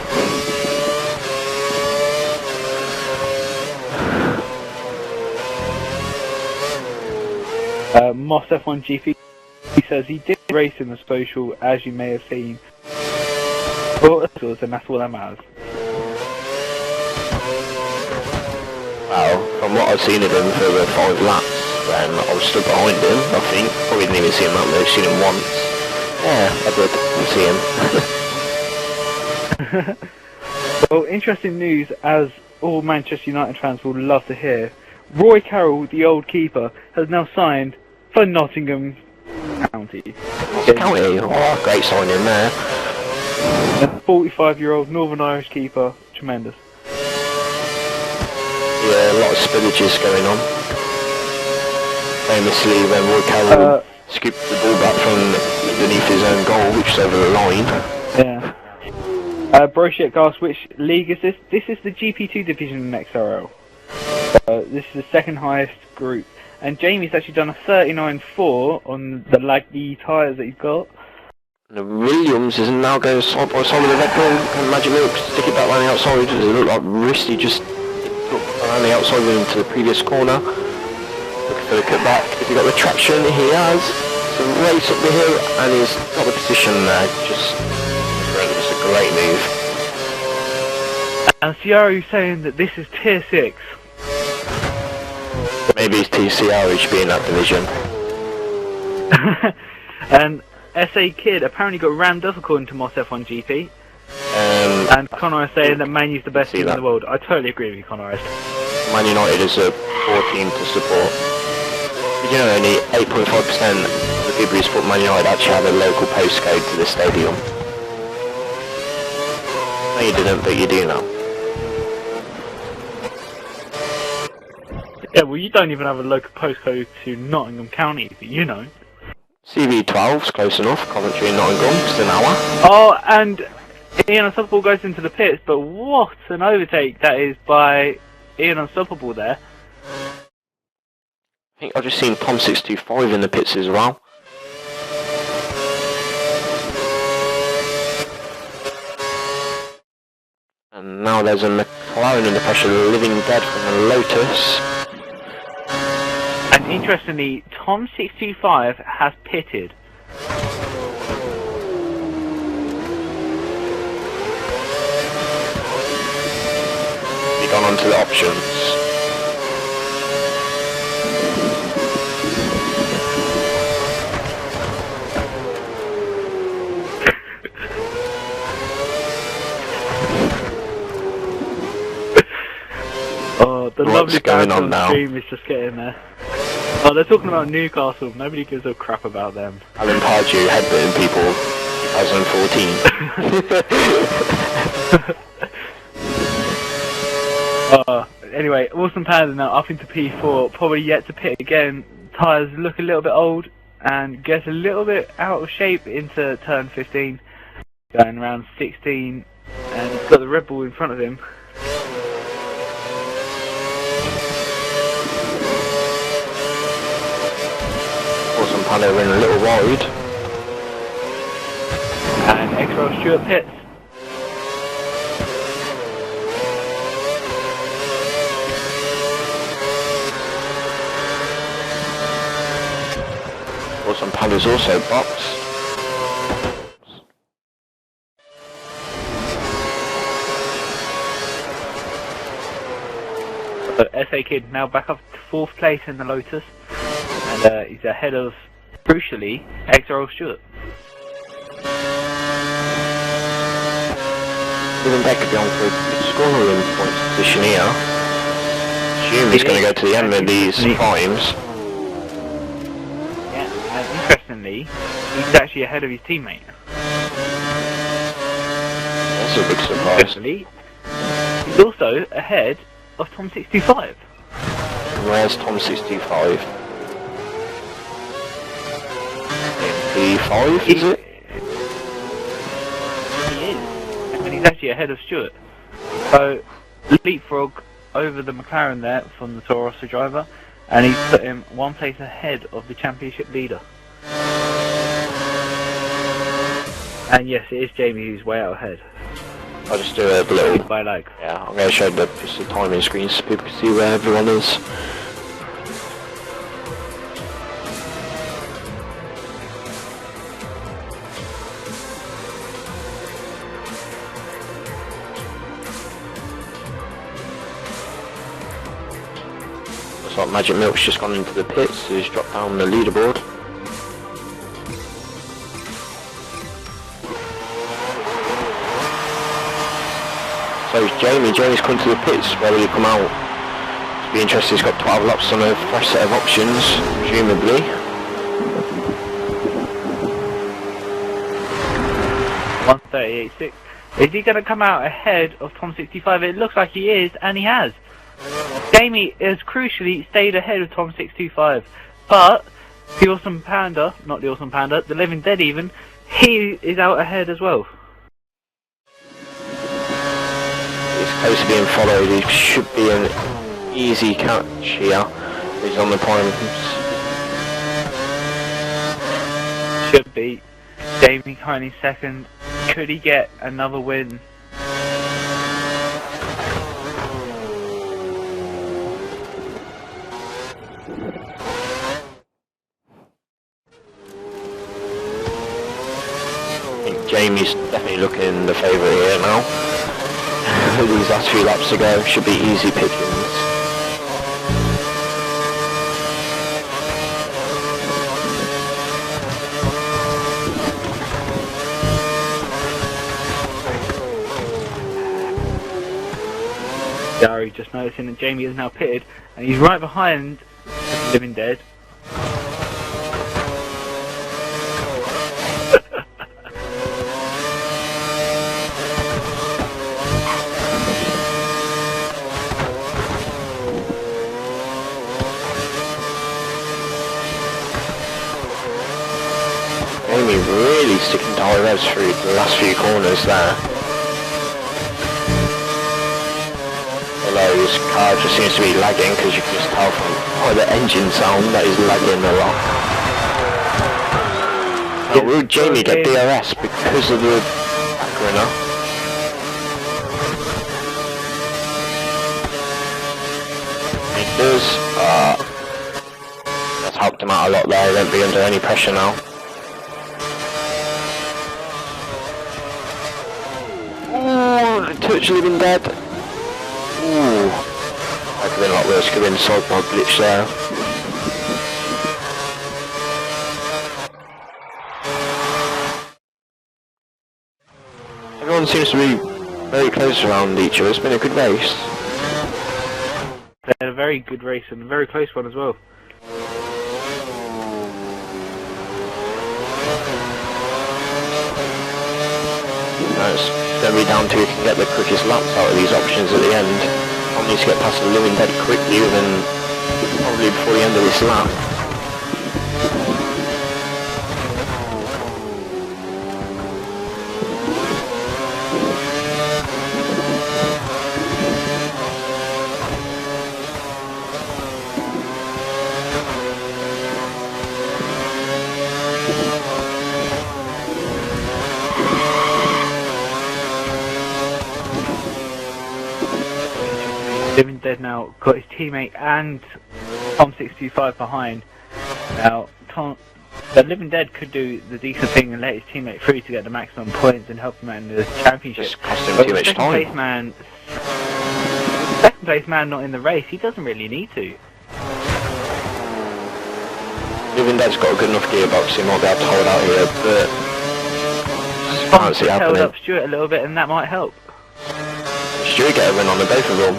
Moss F1 GP, he says he did race in the social, as you may have seen. And that's all that matters. Well, from what I've seen of him for the 5 laps, when I was stood behind him, I think. Probably didn't even see him that much, seen him once. Yeah, I did see him. Well, interesting news, as all Manchester United fans will love to hear. Roy Carroll, the old keeper, has now signed for Nottingham County. County? Oh, great signing there. A 45-year-old Northern Irish keeper, tremendous. Yeah, a lot of spillages going on. Famously, when Roy Carroll scooped the ball back from underneath his own goal, which is over the line. Yeah. Brochet asked, which league is this? This is the GP2 division in XRL. This is the second highest group. And Jamie's actually done a 39.4 on the laggy tyres that he's got. The Williams is now going side by side with the Red Bull. Can imagine it stick it back around the outside. It looked like Risty just around the outside with him to the previous corner. Looking for the cutback. If he got the traction, he has. So race up the hill and he's got the position there. Just a great move. And Ciaro saying that this is tier 6. Maybe it's TCR who should be in that division. And SA Kid apparently got rammed up according to Moss F1 GP. And Connor is saying that Man U's the best team in the world. I totally agree with you, Connor. Man United is a poor team to support. Did you know only 8.5% of the people who support Man United actually have a local postcode to the stadium? No, you didn't, but you do now. Yeah, well, you don't even have a local postcode to Nottingham County, but you know. CV12's close enough. Coventry and Nottingham, just an hour. Oh, and Ian Unstoppable goes into the pits, but what an overtake that is by Ian Unstoppable there. I think I've just seen Tom625 in the pits as well. And now there's a McLaren under pressure, Living Dead from the Lotus. And interestingly, Tom625 has pitted. He's gone on to the options. Oh, the lovely What's going banter on now? stream is just getting there. Oh, they're talking about Newcastle. Nobody gives a crap about them. Alan Pardew headbutting people 2014. Anyway, Awesome Panda now up into P4, probably yet to pit again. Tyres look a little bit old and get a little bit out of shape into turn 15, going around 16, and he's got the Red Bull in front of him. Awesome Panda in a little wide. And XRL Stewart pits. Awesome Panda's also boxed. So SA Kid now back up to 4th place in the Lotus, and he's ahead of, crucially, XRL Stewart. Living Dead could be on for a good scoring points position here. Assume he's going to go to the end of these times. Yeah, and interestingly, he's actually ahead of his teammate. That's a big surprise. Interestingly, he's also ahead of Tom625. Where's Tom625? P5, is it? He is, and he's actually ahead of Stewart. So, leapfrog over the McLaren there from the Toro Rosso driver, and he's put him 1 place ahead of the championship leader. And yes, it is Jamie who's way out ahead. I'll just do a little... By like. Yeah, I'm going to show the timing screen so people can see where everyone is. Looks like Magic Milk's just gone into the pits, so he's dropped down the leaderboard. So is Jamie. Jamie's come to the pits. Where will he come out? It'll be interesting. He's got 12 laps on a fresh set of options, presumably. .138.6. Is he going to come out ahead of Tom625? It looks like he is, and he has. Jamie has crucially stayed ahead of Tom625, but the Awesome Panda, not the Awesome Panda, the Living Dead even, he is out ahead as well. He's close to being followed. He should be an easy catch here. He's on the primes. Should be. Jamie currently second. Could he get another win? I think Jamie's definitely looking the favourite here now. These last few laps to go should be easy pickings. Dari just noticing that Jamie is now pitted, and he's right behind Living Dead. Jamie really sticking to high revs through the last few corners there. although his car just seems to be lagging because you can just tell from the engine sound that he's lagging a lot. Oh, will Jamie get DRS because of the back runner? He does. That's helped him out a lot there, he won't be under any pressure now. Ooh, touch living dead. Ooh. That could have been a lot worse, could have been side pod glitch there. Everyone seems to be very close around each other. It's been a good race. They had a very good race and a very close one as well. Now it's going to be down to who can get the quickest laps out of these options at the end. I'll need to get past the living dead quickly within probably before the end of this lap. Living Dead now got his teammate and Tom625 behind. Now, the Living Dead could do the decent thing and let his teammate through to get the maximum points and help him out in the championship. Just cost him too much time. Second place man not in the race, he doesn't really need to. Living Dead's got a good enough gearbox, he might be able to hold out here, but I can't see it held happening. up Stuart a little bit and that might help. Stuart get a win on the both of them.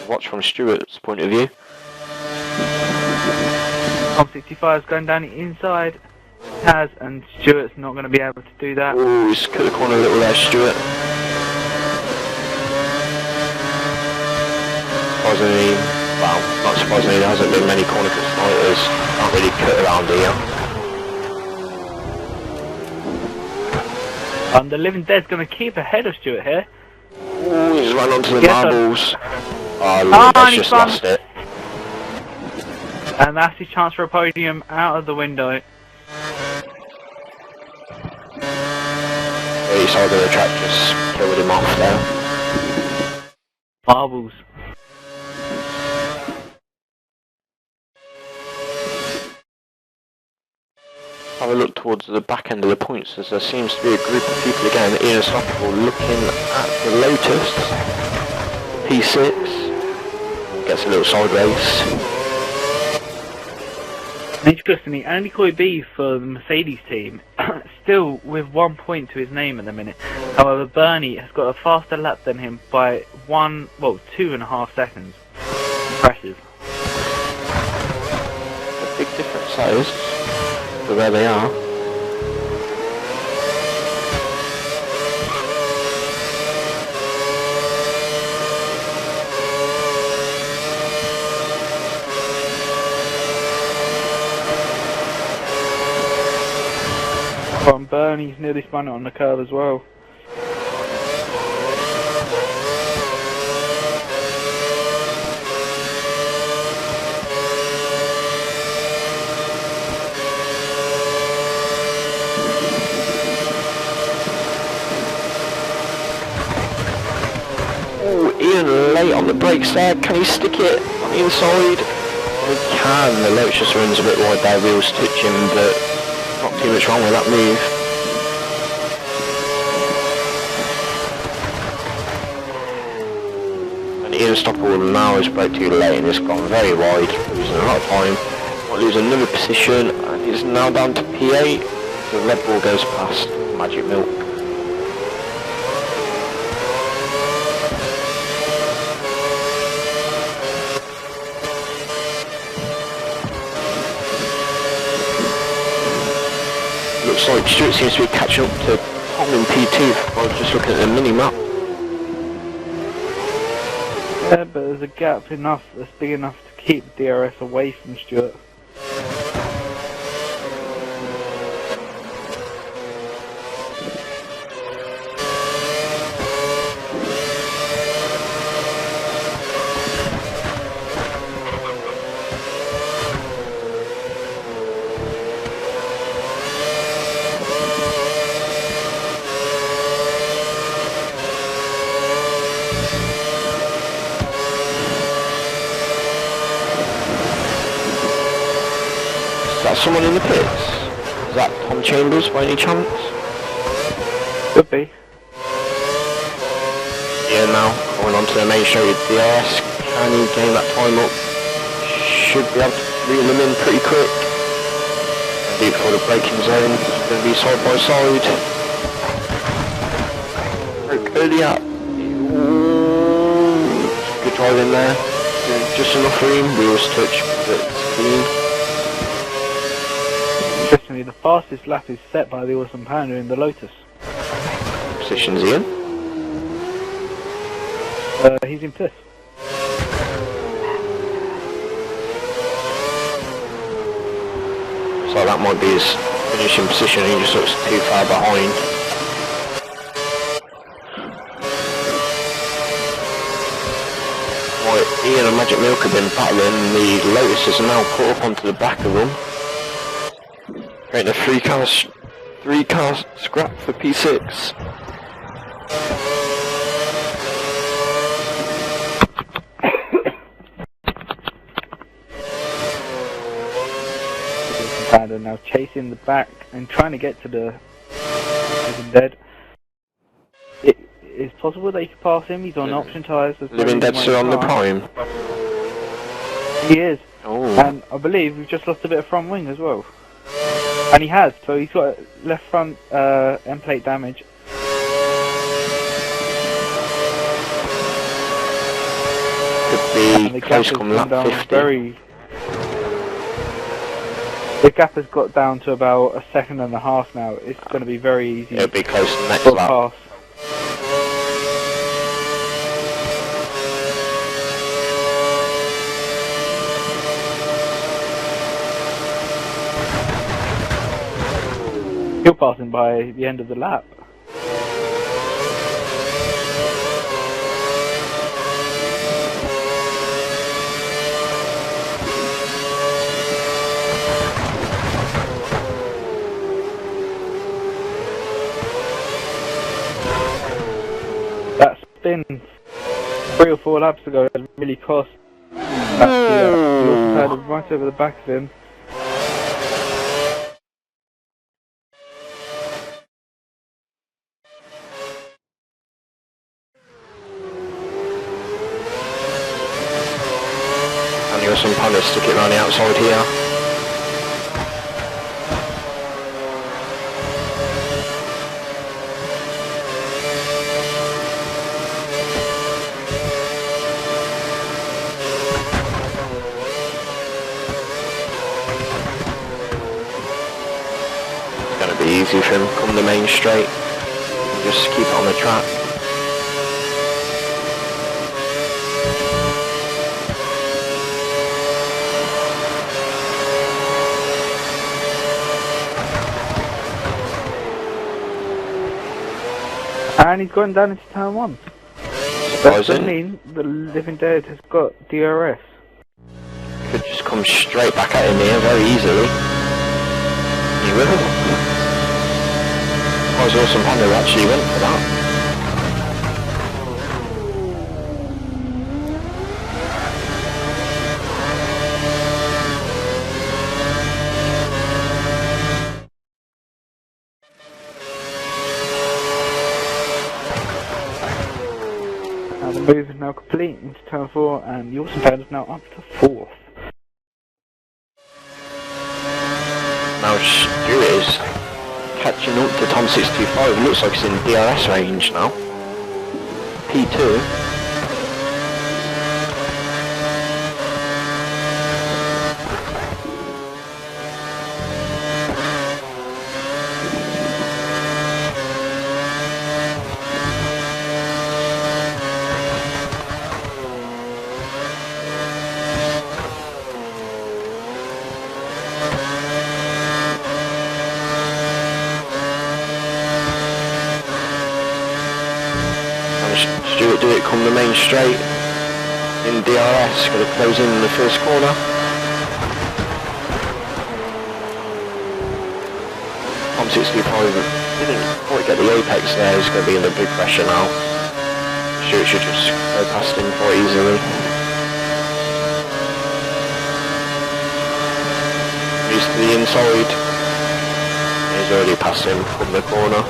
Watch from Stuart's point of view. Tom65's going down the inside. Has, and Stuart's not going to be able to do that. Ooh, he's cut the corner a little there, Stuart. Surprisingly, well, not surprisingly, there hasn't been many corner cut fighters. Can't really cut around here. And the Living Dead's going to keep ahead of Stuart here. Ooh, he's run onto the Yes, marbles. Oh, Lord, that's just lost it. And that's his chance for a podium out of the window. Each side of the track just killed him off there. Marbles. Have a look towards the back end of the points as there seems to be a group of people again in a stoppable looking at the Lotus. P6 gets a little side race. Interestingly, Andy Coy B for the Mercedes team, still with 1 point to his name at the minute. However, Bernie has got a faster lap than him by 2.5 seconds. Impressive. A big difference that is, for where they are. From Bernie's nearly spun it on the curve as well. Oh, Ian late on the brakes there. Can he stick it on the inside? He can. The Lotus just runs a bit wide there. Wheels touch him, but not too much wrong with that move. And Ian Stoppel now has braked too late and it's gone very wide, losing a lot of time. Might lose another position and he's now down to P8. The Red Bull goes past Magic Milk. Looks like Stuart seems to be catching up to Tom in P2. I was just looking at the mini-map. Yeah, but there's a gap that's big enough to keep DRS away from Stuart. someone in the pits? Is that Tom Chambers by any chance? Could be. Yeah, now going on to the main straight with DRS. Can he gain that time up? Should be able to reel them in pretty quick. Deep for the braking zone. It's going to be side by side. Broke early up. Ooh, good driving there. Just enough room. Wheels touch, but it's clean. Interestingly, the fastest lap is set by the Awesome Panda in the Lotus. Position's he in? He's in fifth. So that might be his finishing position. He just looks too far behind. Right, Ian and Magic Milk have been battling. The Lotus is now caught up onto the back of them. Creating a three car scrap for P6. Panda now chasing the back and trying to get to the Living Dead. It is possible they could pass him. He's on option tyres. Living Dead still on the prime. He is. Oh. And I believe we've just lost a bit of front wing as well. And he has, so he's got left front end plate damage. Could be close come lap 50. The gap has got down to about a second and a half now. It's going to be very easy. It'll be close to the next for a lap. pass. He'll pass him by the end of the lap. That spin 3 or 4 laps ago has really cost. He also had it right over the back of him. And you got some Panda stick it around the outside here. Easy for him, come the main straight, just keep it on the track. And he's gone down into turn 1. That doesn't mean the Living Dead has got DRS. Could just come straight back at him here very easily. He will. I was Awesome Panda who actually went for that. Now the move is now complete into turn 4 and the Awesome Panda is now up to 4th. Now Stuart is catching up to Tom 625, looks like it's in DRS range now. P2. Stuart do it come the main straight in DRS, going to close in the first corner. Tom 65 didn't quite get the apex there, he's going to be under big pressure now. Stuart should just go past him quite easily. He's to the inside. He's already passed him from the corner.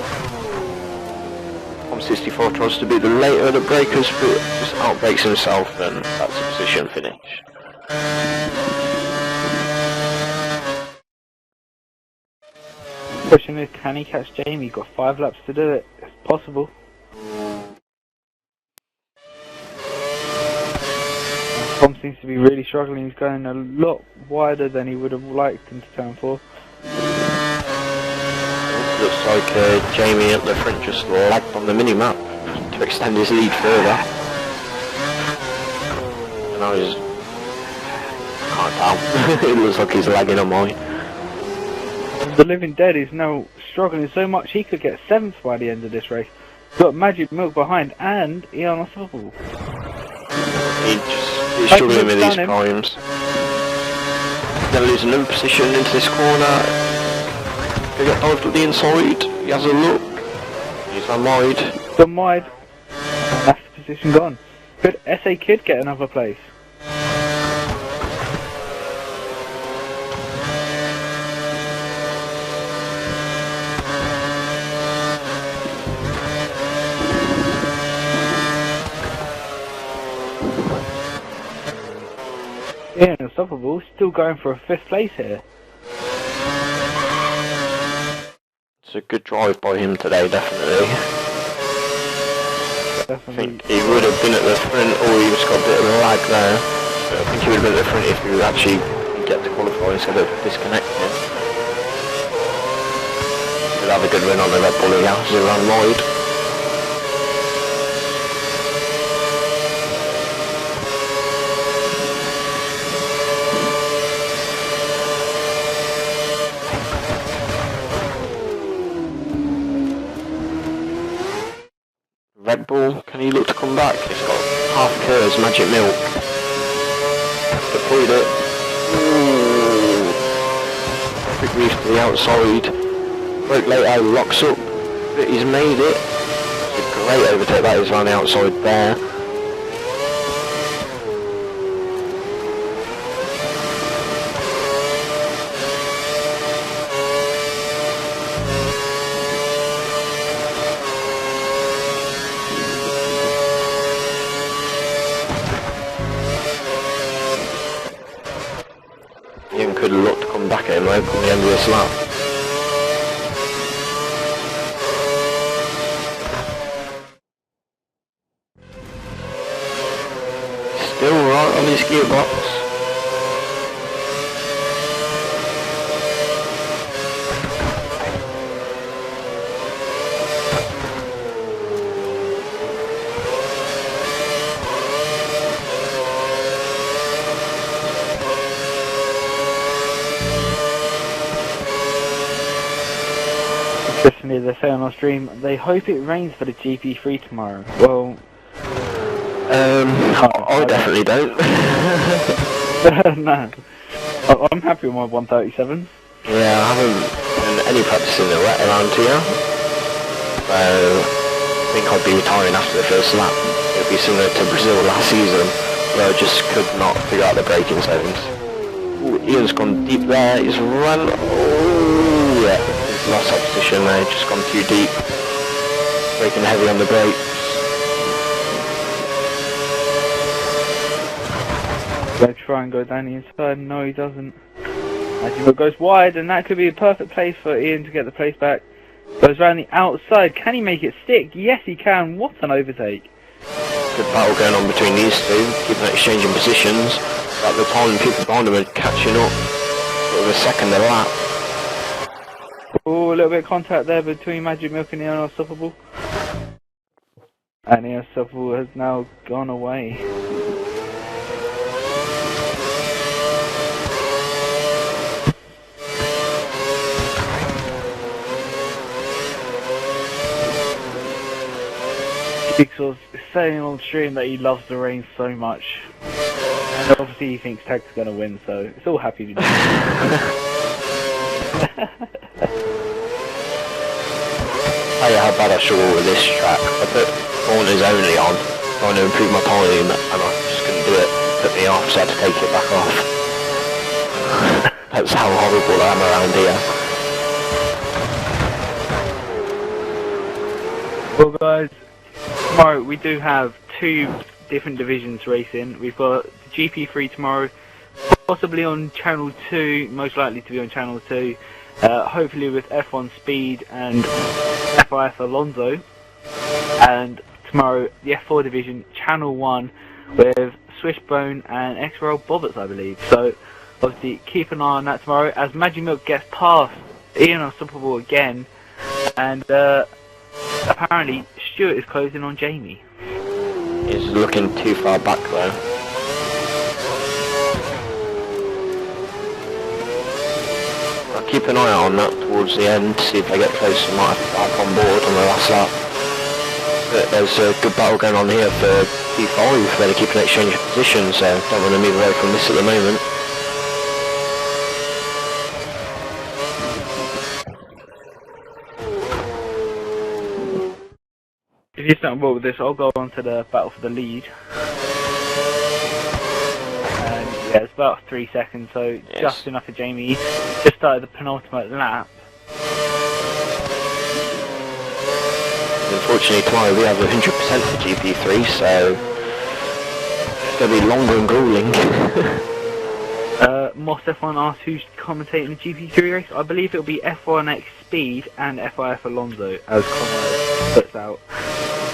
64 tries to be the later of the breakers, but just outbreaks himself, and that's a position finish. Question is, can he catch Jamie? Got 5 laps to do it. It's possible. Tom seems to be really struggling. He's going a lot wider than he would have liked into turn 4. Looks like Jamie up the front just lagged on the mini-map to extend his lead further. And now he's... I can't tell. It looks like he's lagging on mine. The Living Dead is now struggling so much he could get 7th by the end of this race. Got Magic Milk behind and Eon Unstoppable. He's struggling with these primes. Gonna lose another position into this corner. They get dived to the inside. He has a look. He's gone wide. Gone wide. And that's the position gone. Could SA Kid get another place? Yeah, Unstoppable still going for a 5th place here. It's a good drive by him today, definitely. I think he would have been at the front, or he just got a bit of a lag there. But I think he would have been at the front if he would actually get to qualify instead of disconnecting. He'll have a good win on the Red Bull, he has to run wide. Red Bull, can he look to come back? He's got half curves, Magic Milk. Deployed it. Ooh. Quick reef to the outside. Broke later, locks up. But he's made it. It's a great overtake that is around the outside there. Ian could look to come back at him though, come the end of this lap. Still right on his gearbox. Interestingly, they say on our stream, they hope it rains for the GP3 tomorrow. Well... I definitely don't. No. I'm happy with my 137. Yeah, I haven't done any practice in the wet around here. So, I think I'd be retiring after the first lap. It'd be similar to Brazil last season, where I just could not figure out the braking zones. Ooh, Ian's gone deep there, he's run... Oh, yeah. He's lost that position there, just gone too deep. Braking heavy on the brakes. Let's try and go down the inside. No, he doesn't. Actually, it goes wide, and that could be a perfect place for Ian to get the place back. Goes around the outside. Can he make it stick? Yes, he can. What an overtake. Good battle going on between these two, keeping exchanging positions. At the time, people behind them are catching up. Sort of a second a lap. Oh, a little bit of contact there between Magic Milk and the Unstoppable. And the Unstoppable has now gone away. Jigsaw's saying on stream that he loves the rain so much. And obviously he thinks Tag's gonna win, so it's all happy to do. Tell you how bad I struggle with this track. I put corners only on, trying to improve my time, and I just couldn't do it. It put me off, so I had to take it back off. That's how horrible I am around here. Well guys, tomorrow we do have 2 different divisions racing. We've got the GP3 tomorrow, possibly on Channel 2, most likely to be on Channel 2, hopefully with F1 Speed and FIF Alonso, and tomorrow the F4 division, Channel 1, with Swishbone and XRL Bobbers, I believe. So obviously keep an eye on that tomorrow as Magic Milk gets past Ian Unstoppable again, and apparently Stuart is closing on Jamie. He's looking too far back though. I'll keep an eye out on that towards the end, see if they get close and might have to back on board on the last lap. But there's a good battle going on here for P5, where they keep an exchange of positions, so don't want to move away from this at the moment. If you're not on board with this, I'll go on to the battle for the lead. And yeah, it's about 3 seconds, so yes, just enough for Jamie. Just started the penultimate lap. Unfortunately tomorrow we have 100% for GP3, so it's going to be longer and grueling. Moss F1 asked who's commentating the GP3 race. I believe it'll be F1X Speed and FIF Alonso, as Conrad puts out.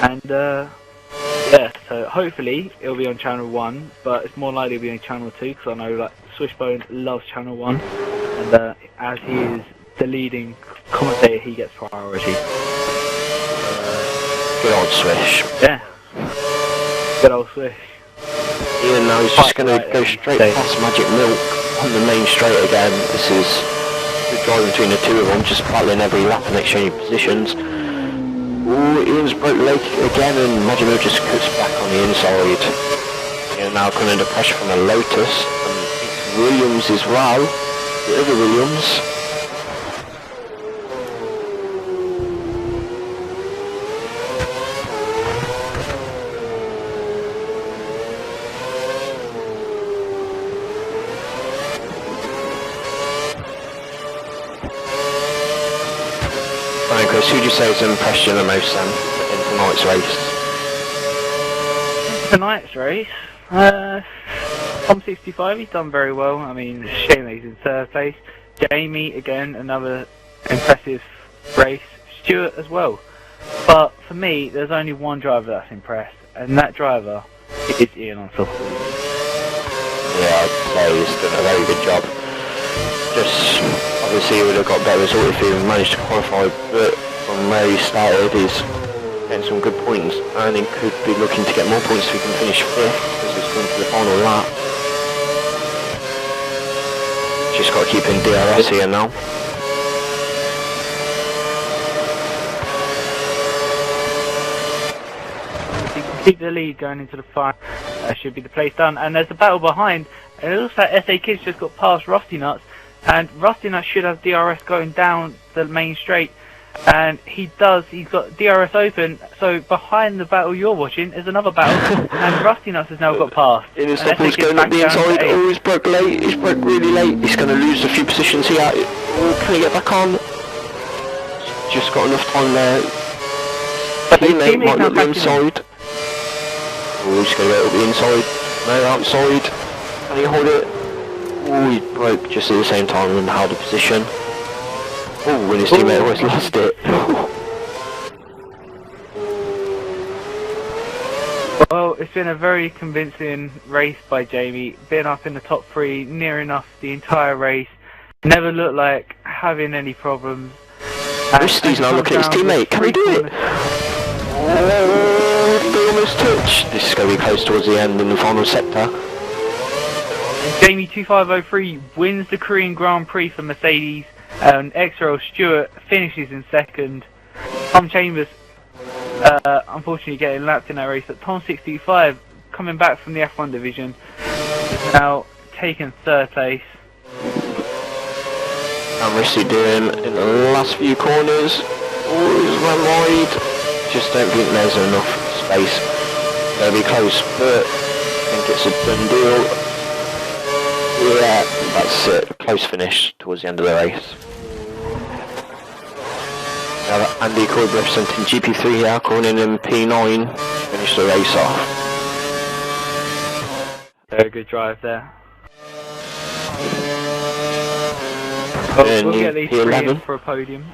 And yeah, so hopefully it'll be on Channel 1, but it's more likely it'll be on Channel 2, because I know like Swishbone loves Channel 1, and as he is the leading commentator, he gets priority. Good old Swish. Yeah. Good old Swish. Even though he's just going to go straight past Magic Milk on the main straight again. This is the drive between the two of them, just battling every lap and exchanging positions. Ooh, Ian's broke leg again, and Magic Milk just cuts back on the inside. Ian now coming under pressure from a Lotus, and it's Williams as well, the other Williams. Chris, who do you say has impressed you the most then in tonight's race? Tonight's race? Tom 65, he's done very well. I mean, shame that he's in 3rd place. Jamie, again, another impressive race. Stuart as well. But for me, there's only one driver that's impressed, and that driver is Ian Unstoppable. Yeah, I'd say he's done a very good job. Just obviously he would have got better result if he managed to qualify, but from where he started he's getting some good points, and he could be looking to get more points if he can finish 5th as he's going to the final lap. Just got to keep in DRS here now. If he can keep the lead going into the final, that should be the place done. And there's a battle behind, and it looks like SA Kids just got past Rusty Nuts. And Rusty Nuts should have DRS going down the main straight, and he does. He's got DRS open, so behind the battle you're watching is another battle, and Rusty Nuts has now got past. Ian's going up the inside. Oh, he's broke late. He's broke really late. He's going to lose a few positions here. Oh, can he get back on? Just got enough time there. Teammate might look the inside. Oh, he's going to go up the inside. No, outside. Can he hold it? Oh, he broke just at the same time and held a position. Oh, when his teammate almost lost it. Well, it's been a very convincing race by Jamie. Been up in the top 3 near enough the entire race. Never looked like having any problems. Rusty's now looking at his teammate. Can he do it? Oh, they almost touched. This is going to be close towards the end in the final sector. Jamie 2503 wins the Korean Grand Prix for Mercedes, and XRL Stewart finishes in 2nd. Tom Chambers unfortunately getting lapped in that race, but Tom 65 coming back from the F1 division is now taking 3rd place. And Rusty doing in the last few corners. Oh, he's run wide. Just don't think there's enough space. They'll be close, but I think it's a done deal. Yeah, that's it. Close finish towards the end of the race. Now Andy Corbett representing GP3 here, calling in P9 to finish the race off. Very good drive there. We'll get these three in for a podium.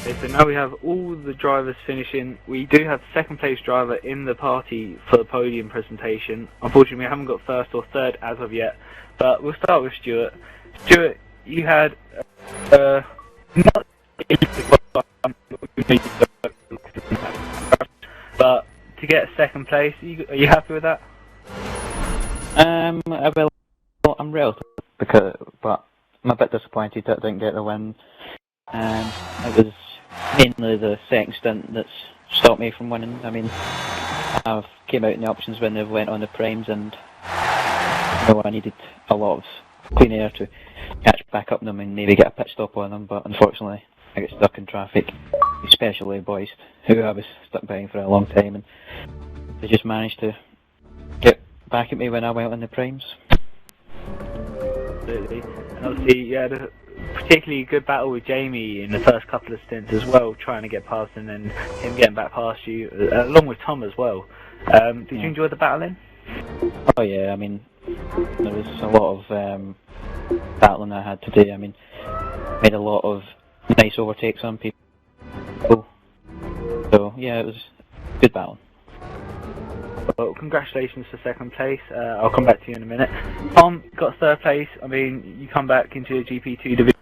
Okay, so now we have all the drivers finishing. We do have second place driver in the party for the podium presentation. Unfortunately, we haven't got first or third as of yet, but we'll start with Stuart. Stuart, you had not but to get second place, are you happy with that? Well, I'm relative, but I'm a bit disappointed that I didn't get the win. It was mainly the second stint that's stopped me from winning. I mean, I've came out in the options when they went on the primes, and I needed a lot of clean air to catch back up them and maybe get a pit stop on them, but unfortunately I got stuck in traffic, especially boys who I was stuck behind for a long time, and they just managed to get back at me when I went on the primes. Absolutely. And obviously you had a particularly good battle with Jamie in the first couple of stints as well, trying to get past him and him getting back past you, along with Tom as well. Did you enjoy the battling? Oh yeah, I mean, there was a lot of battling I had to do. I mean, made a lot of nice overtakes on people. So yeah, it was good battle. Well, congratulations for second place. I'll come back to you in a minute. Tom got third place. I mean, you come back into the GP2 division.